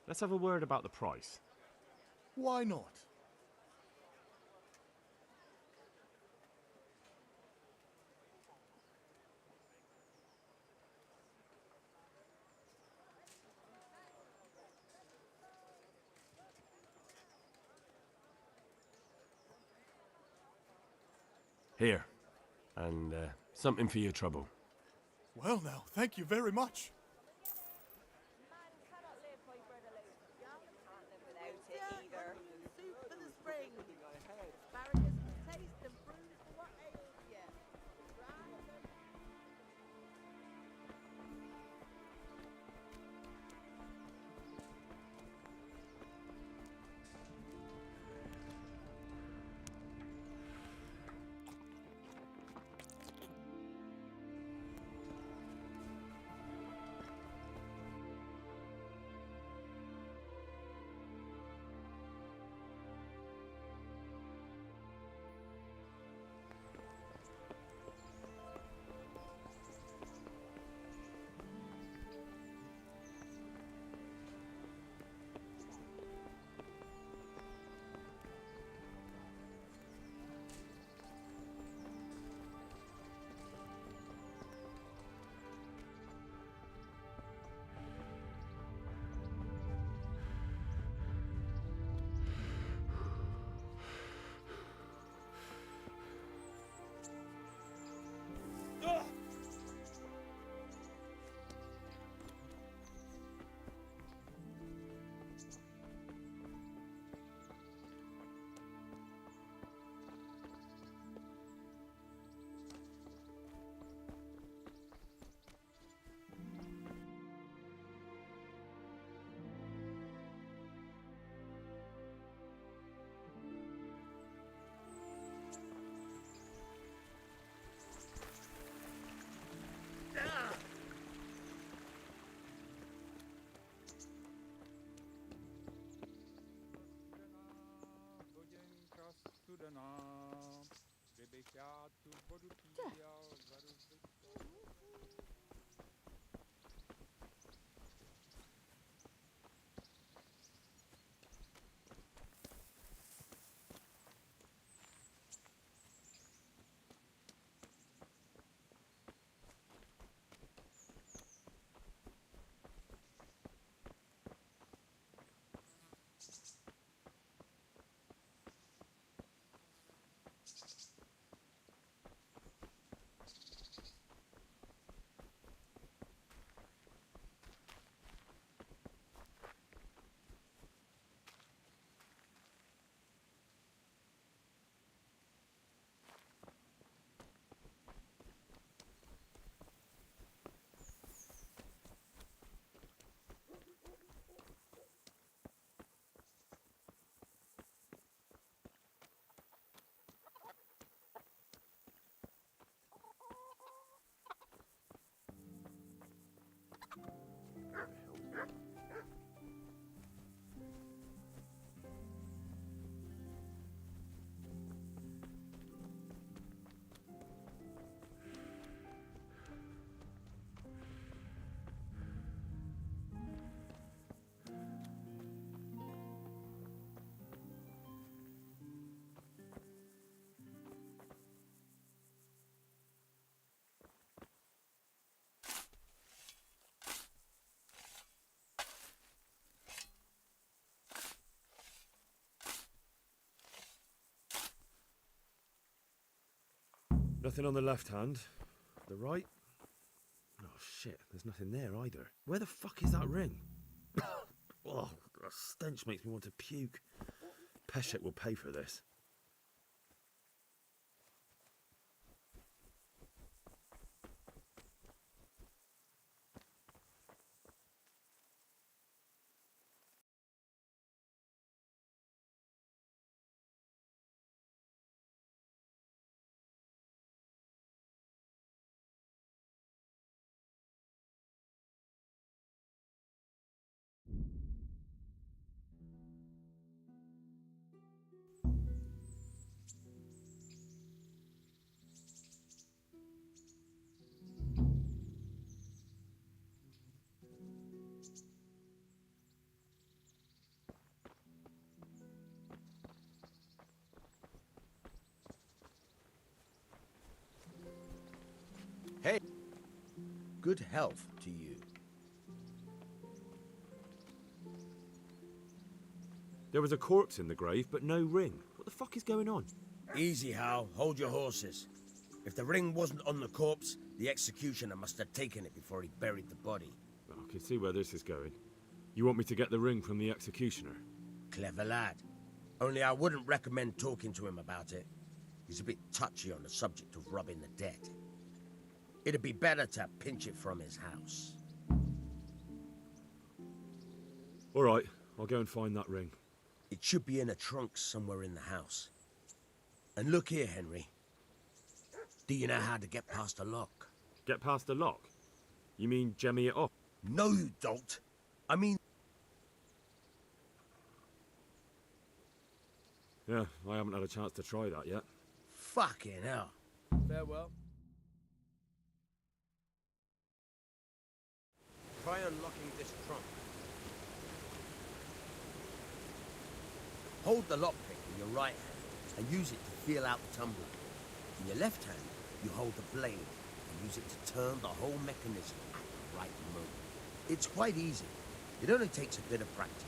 Let's have a word about the price. Why not? Here. And something for your trouble. Well now, thank you very much. Nothing on the left hand. The right? Oh shit, there's nothing there either. Where the fuck is that ring? Oh, the stench makes me want to puke. Peshek will pay for this. Hey, good health to you. There was a corpse in the grave, but no ring. What the fuck is going on? Easy, Hal. Hold your horses. If the ring wasn't on the corpse, the executioner must have taken it before he buried the body. I can see where this is going. You want me to get the ring from the executioner? Clever lad. Only I wouldn't recommend talking to him about it. He's a bit touchy on the subject of robbing the dead. It'd be better to pinch it from his house. All right, I'll go and find that ring. It should be in a trunk somewhere in the house. And look here, Henry. Do you know how to get past a lock? Get past the lock? You mean jemmy it off? No, you don't. I mean... Yeah, I haven't had a chance to try that yet. Fucking hell. Farewell. Try unlocking this trunk. Hold the lockpick in your right hand and use it to feel out the tumbler. In your left hand, you hold the blade and use it to turn the whole mechanism at the right moment. It's quite easy. It only takes a bit of practice.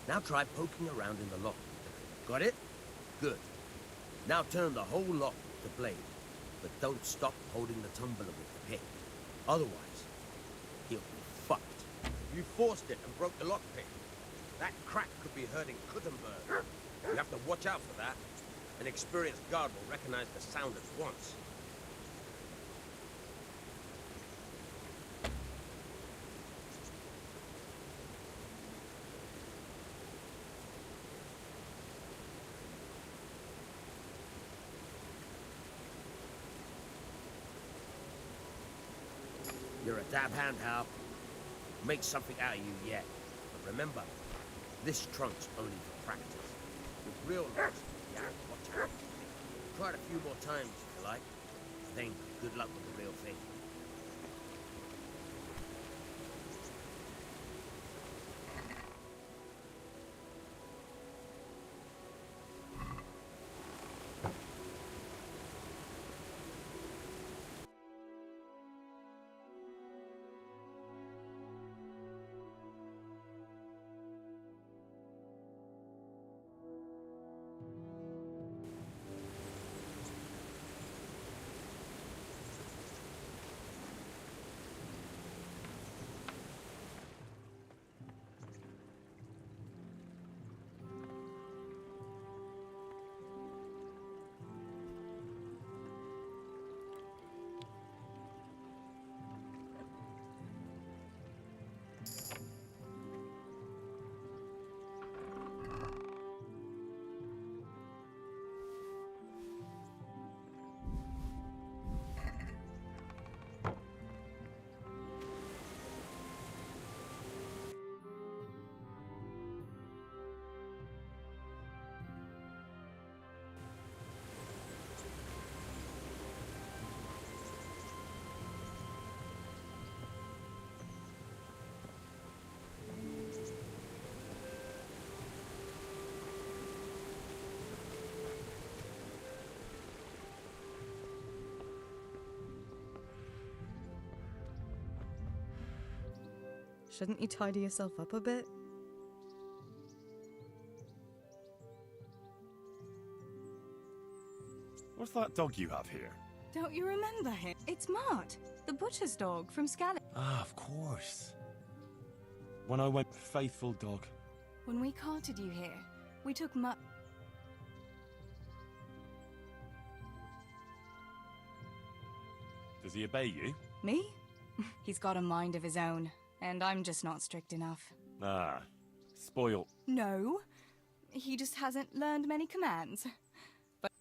Now try poking around in the lock. Got it? Good. Now turn the whole lock with the blade, but don't stop holding the tumbler with the pick. Otherwise, you'll be fucked. You forced it and broke the lockpick. That crack could be hurting Kuttenberg. You have to watch out for that. An experienced guard will recognize the sound at once. You're a dab hand, Hal. Make something out of you yet. But remember, this trunk's only for practice. With real locks, you have to watch out. Try it a few more times if you like. Then good luck with the real thing. Shouldn't you tidy yourself up a bit? What's that dog you have here? Don't you remember him? It's Mart, the butcher's dog from Scalet. Ah, of course. When I went faithful dog. When we carted you here, we took Mart. Does he obey you? Me? He's got a mind of his own, and I'm just not strict enough. Ah, spoiled. No, he just hasn't learned many commands. But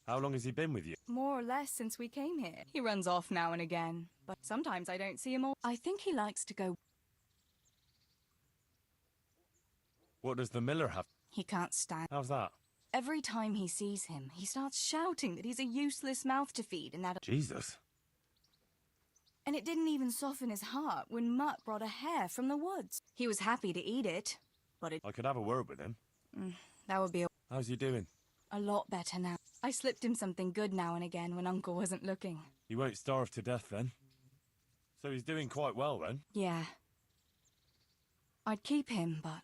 How long has he been with you? more or less since we came here. He runs off now and again, but sometimes I don't see him all. I think he likes to go. What does the miller have? He can't stand. How's that? Every time he sees him, he starts shouting that he's a useless mouth to feed and that. Jesus. And it didn't even soften his heart when Mutt brought a hare from the woods. He was happy to eat it, but it. I could have a word with him. That would be How's he doing? a lot better now. I slipped him something good now and again when Uncle wasn't looking. He won't starve to death then. So he's doing quite well then. Yeah. I'd keep him, but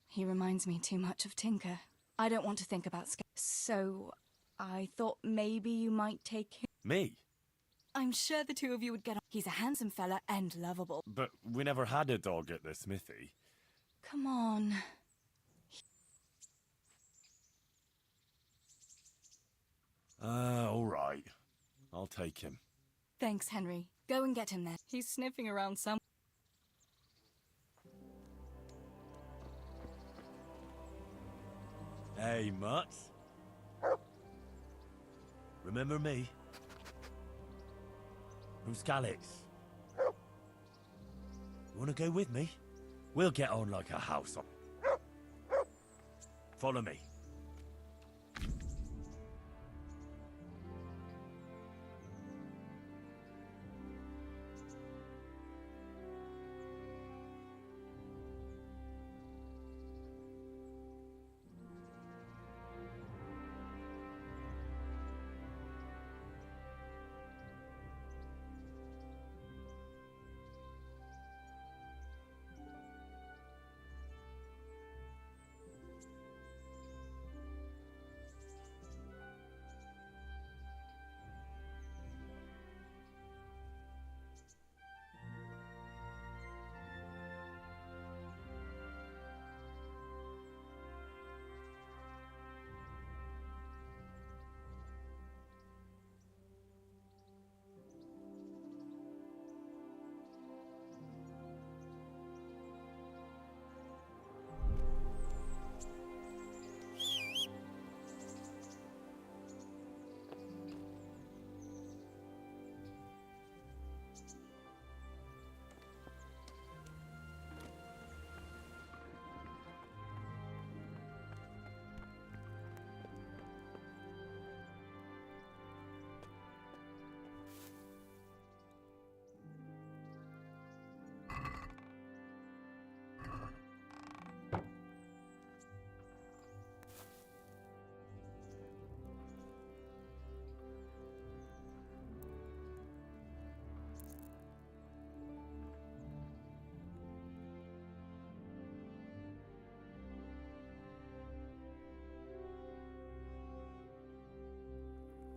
he reminds me too much of Tinker. I don't want to think about so I thought maybe you might take him. Me? I'm sure the two of you would get on. He's a handsome fella and lovable. But we never had a dog at the smithy. Come on. All right. I'll take him. Thanks, Henry. Go and get him then. He's sniffing around some. Hey, Mutt. Remember me? From Scalix. You wanna go with me? We'll get on like a house. Follow me.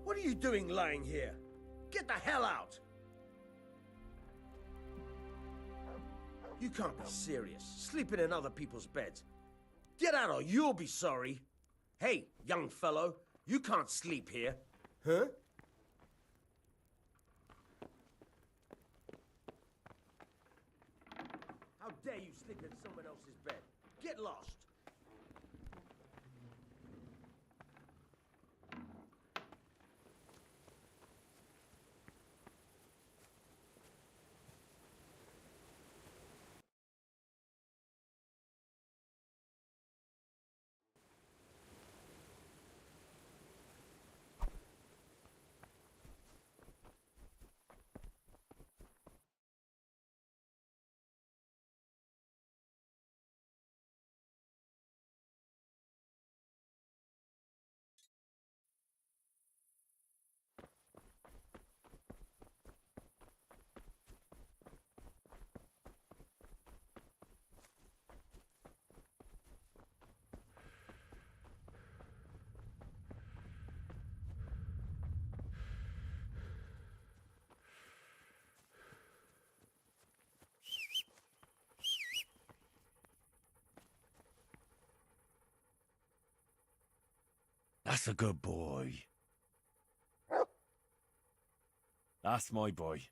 What are you doing lying here? Get the hell out! You can't be serious, sleeping in other people's beds. Get out or you'll be sorry. Hey, young fellow, you can't sleep here. Huh? How dare you sleep in someone else's bed? Get lost! That's a good boy. That's my boy.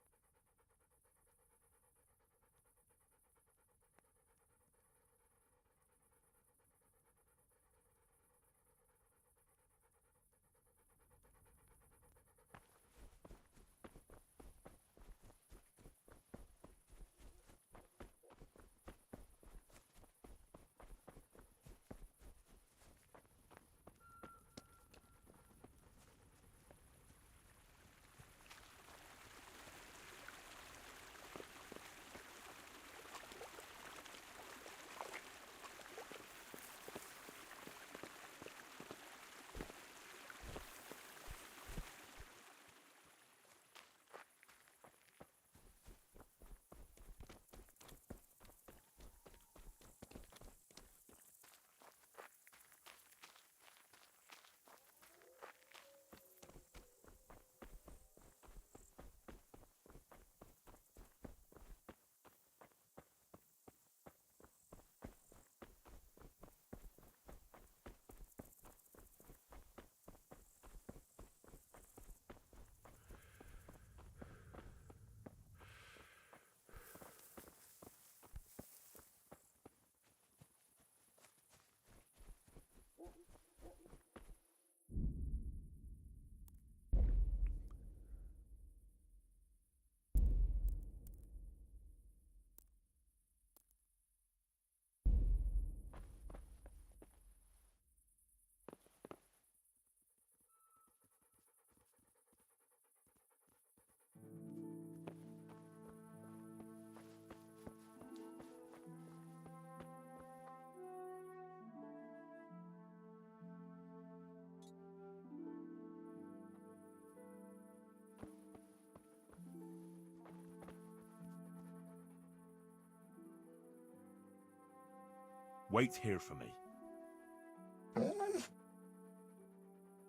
Wait here for me.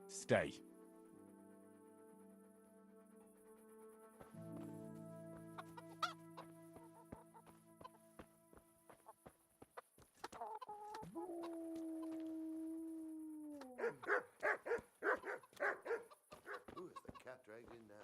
Stay. Who is the cat dragged in now?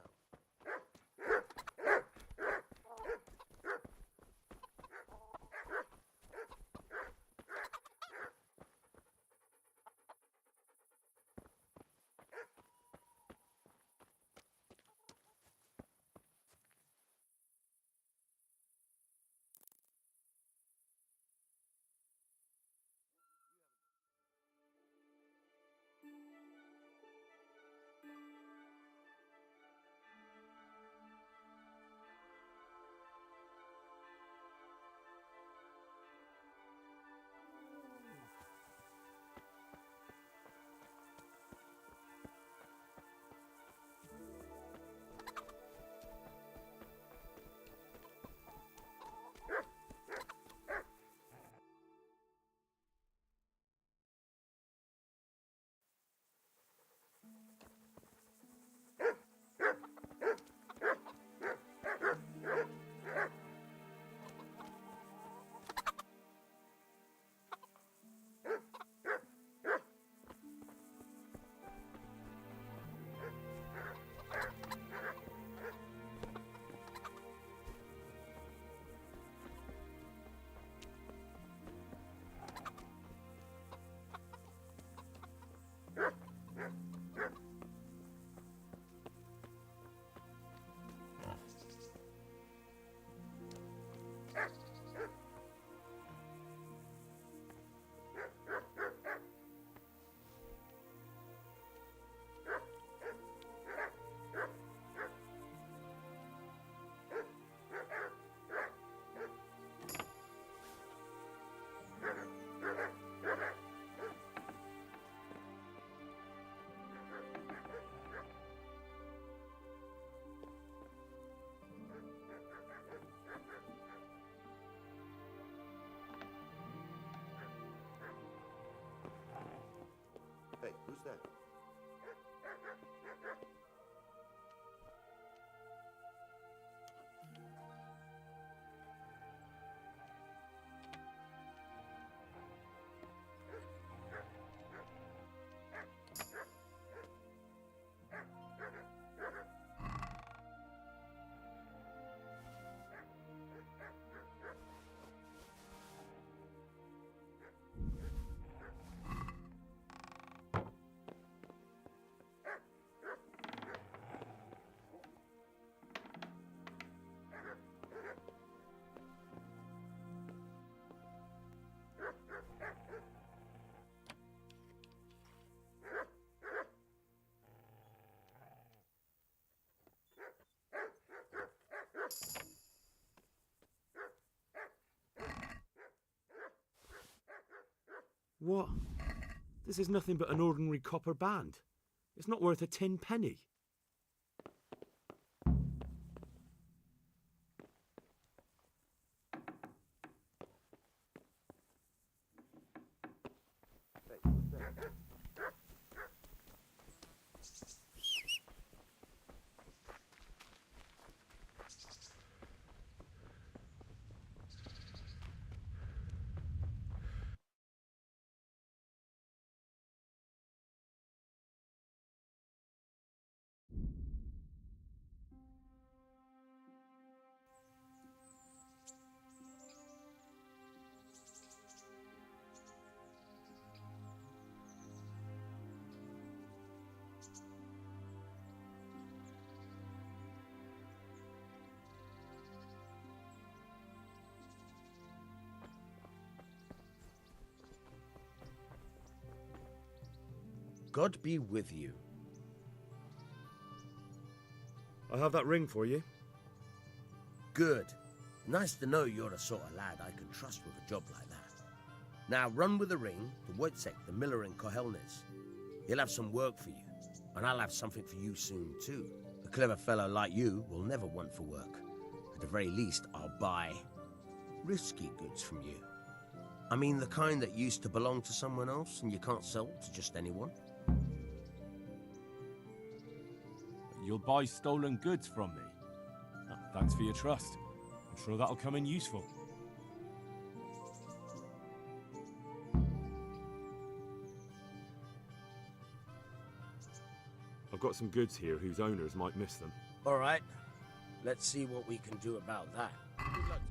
Hey, who's that? What? This is nothing but an ordinary copper band. It's not worth a 10 penny. God be with you. I have that ring for you. Good. Nice to know you're the sort of lad I can trust with a job like that. Now run with the ring to Wojciech, the miller in Kohelnitz. He'll have some work for you, and I'll have something for you soon too. A clever fellow like you will never want for work. At the very least, I'll buy risky goods from you. I mean the kind that used to belong to someone else and you can't sell to just anyone. You'll buy stolen goods from me. Oh, thanks for your trust. I'm sure that'll come in useful. I've got some goods here whose owners might miss them. All right. Let's see what we can do about that. Good luck.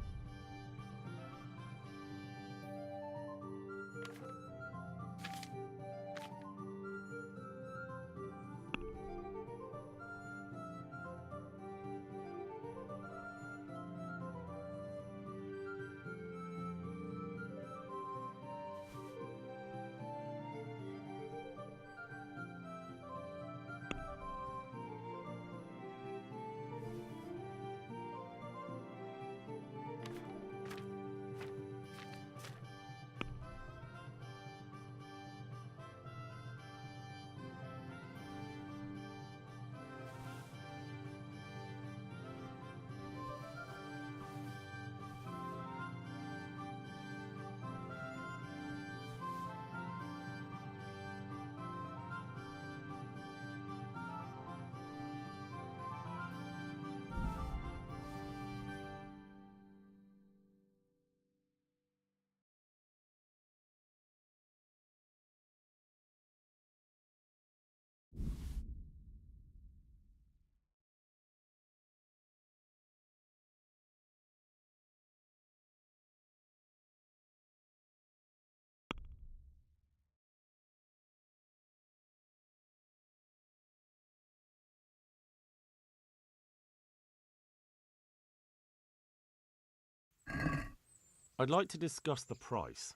I'd like to discuss the price.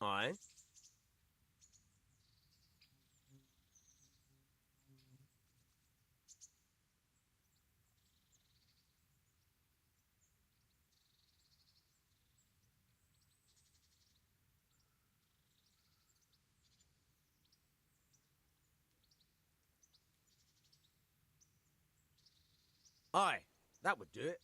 Aye. Aye, that would do it.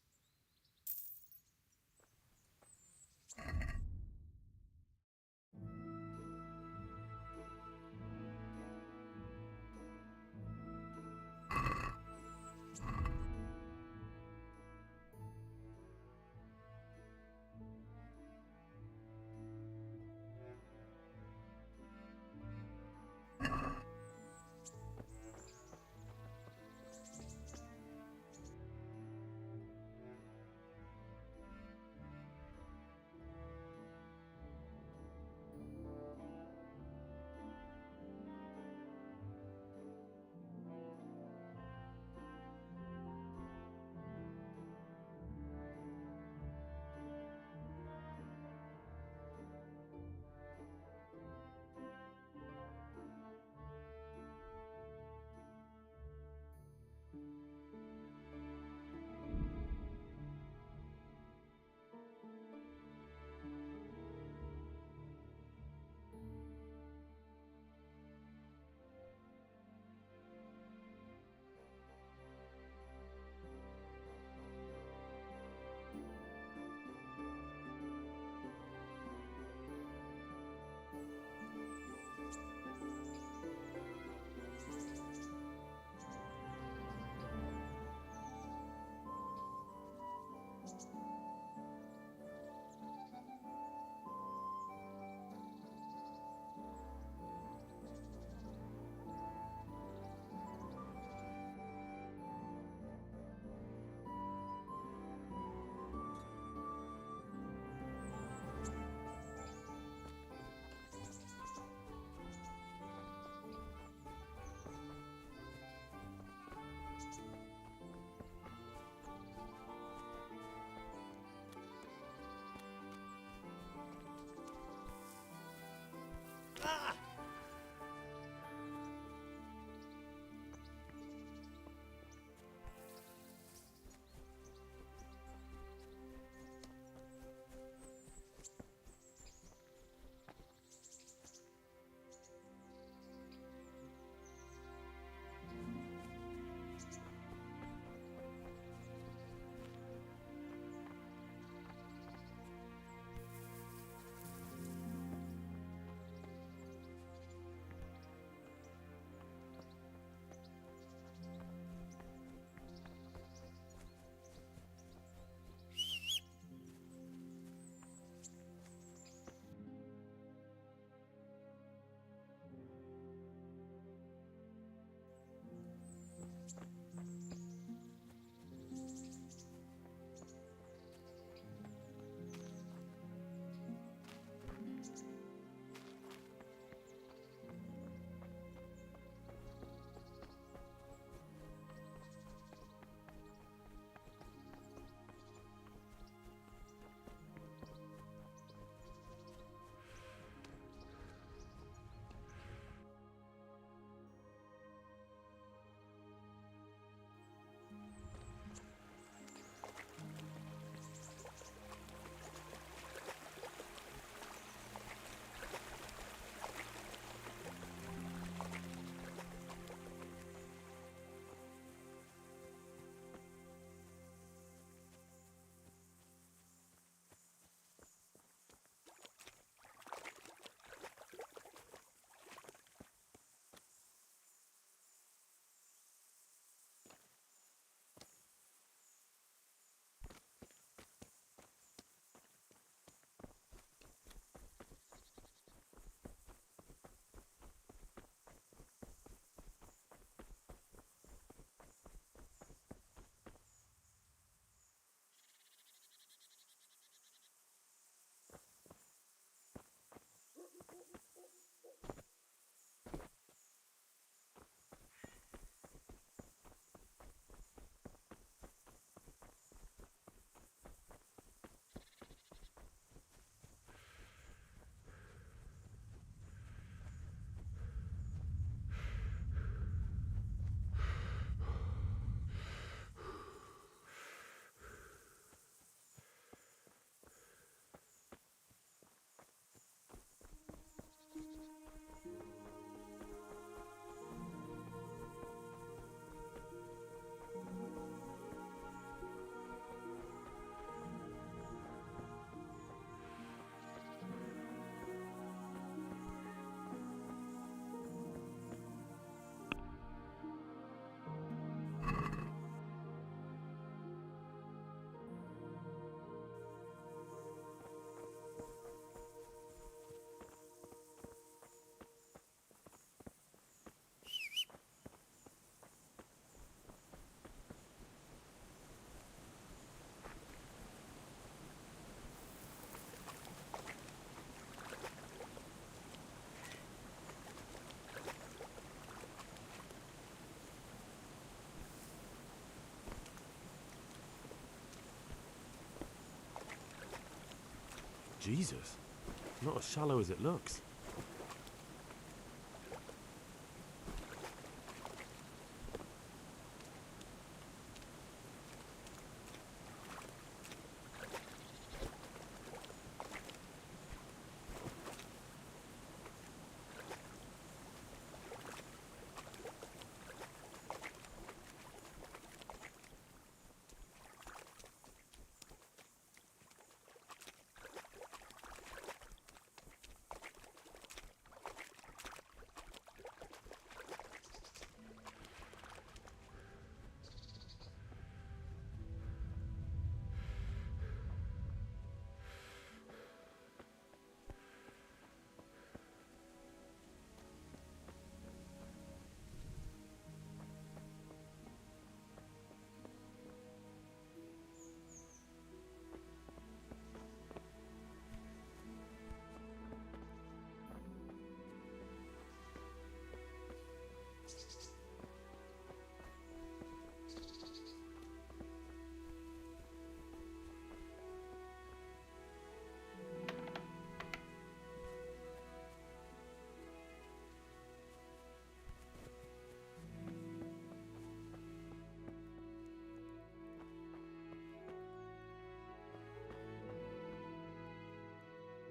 Jesus. Not as shallow as it looks.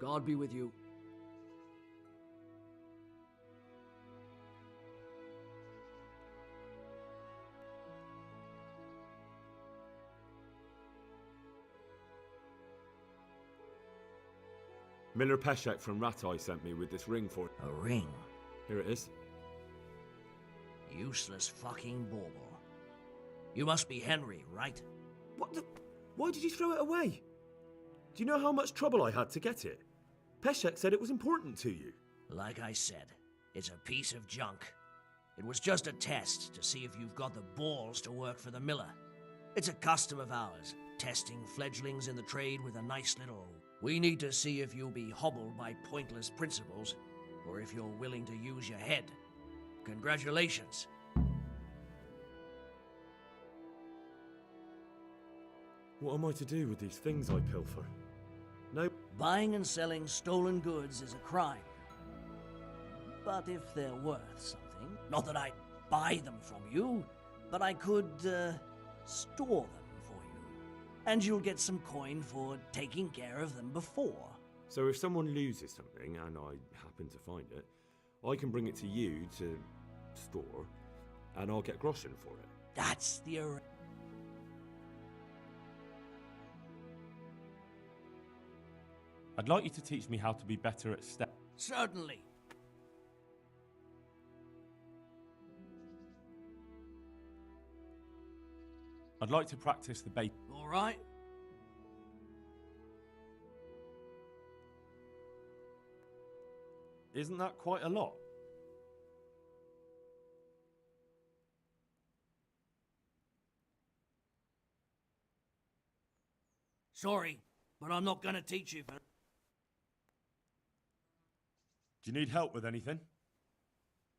God be with you. Miller Peshek from Ratai sent me with this ring for... A ring? Here it is. Useless fucking bauble. You must be Henry, right? What the... Why did you throw it away? Do you know how much trouble I had to get it? Peshek said it was important to you. Like I said, it's a piece of junk. It was just a test to see if you've got the balls to work for the miller. It's a custom of ours, testing fledglings in the trade with a nice little... We need to see if you'll be hobbled by pointless principles, or if you're willing to use your head. Congratulations. What am I to do with these things I pilfer? No. Buying and selling stolen goods is a crime. But if they're worth something, not that I'd buy them from you, but I could, store them for you. And you'll get some coin for taking care of them before. So if someone loses something, and I happen to find it, I can bring it to you to store, and I'll get groschen for it. That's the I'd like you to teach me how to be better at step. Certainly. I'd like to practice the bait. All right. Isn't that quite a lot? Sorry, but I'm not gonna teach you for... Do you need help with anything?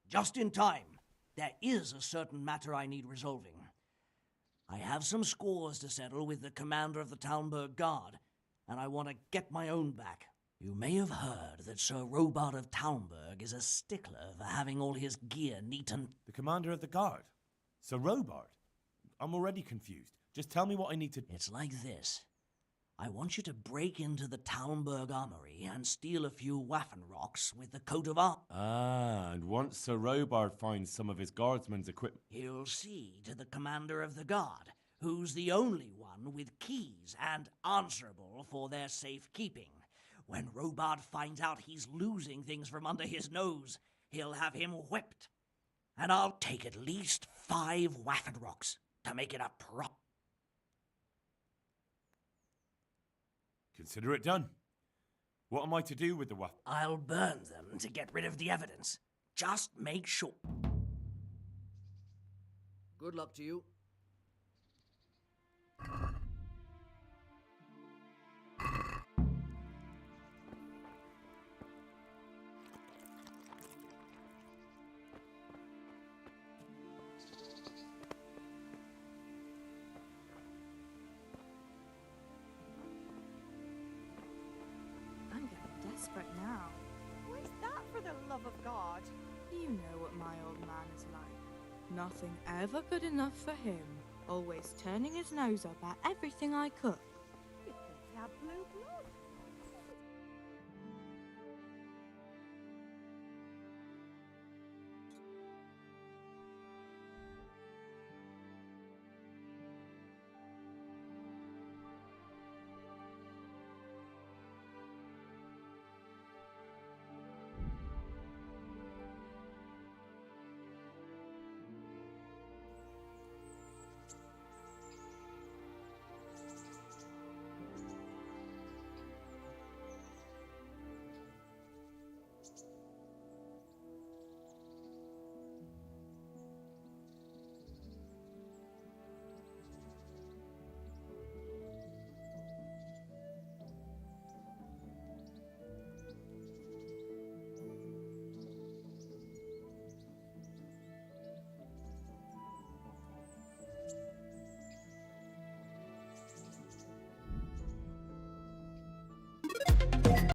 Just in time. There is a certain matter I need resolving. I have some scores to settle with the commander of the Talmberg Guard, and I want to get my own back. You may have heard that Sir Robart of Talmberg is a stickler for having all his gear neat and... The commander of the guard? Sir Robart? I'm already confused. Just tell me what I need to... It's like this. I want you to break into the Talmberg armory and steal a few Waffenrocks with the coat of arms. Ah, and once Sir Robart finds some of his guardsmen's equipment... He'll see to the commander of the guard, who's the only one with keys and answerable for their safekeeping. When Robart finds out he's losing things from under his nose, he'll have him whipped. And I'll take at least 5 Waffenrocks to make it a prop. Consider it done. What am I to do with the waff... I'll burn them to get rid of the evidence. Just make sure. Good luck to you. nothing ever good enough for him. Always turning his nose up at everything I cook. Because our blue blood.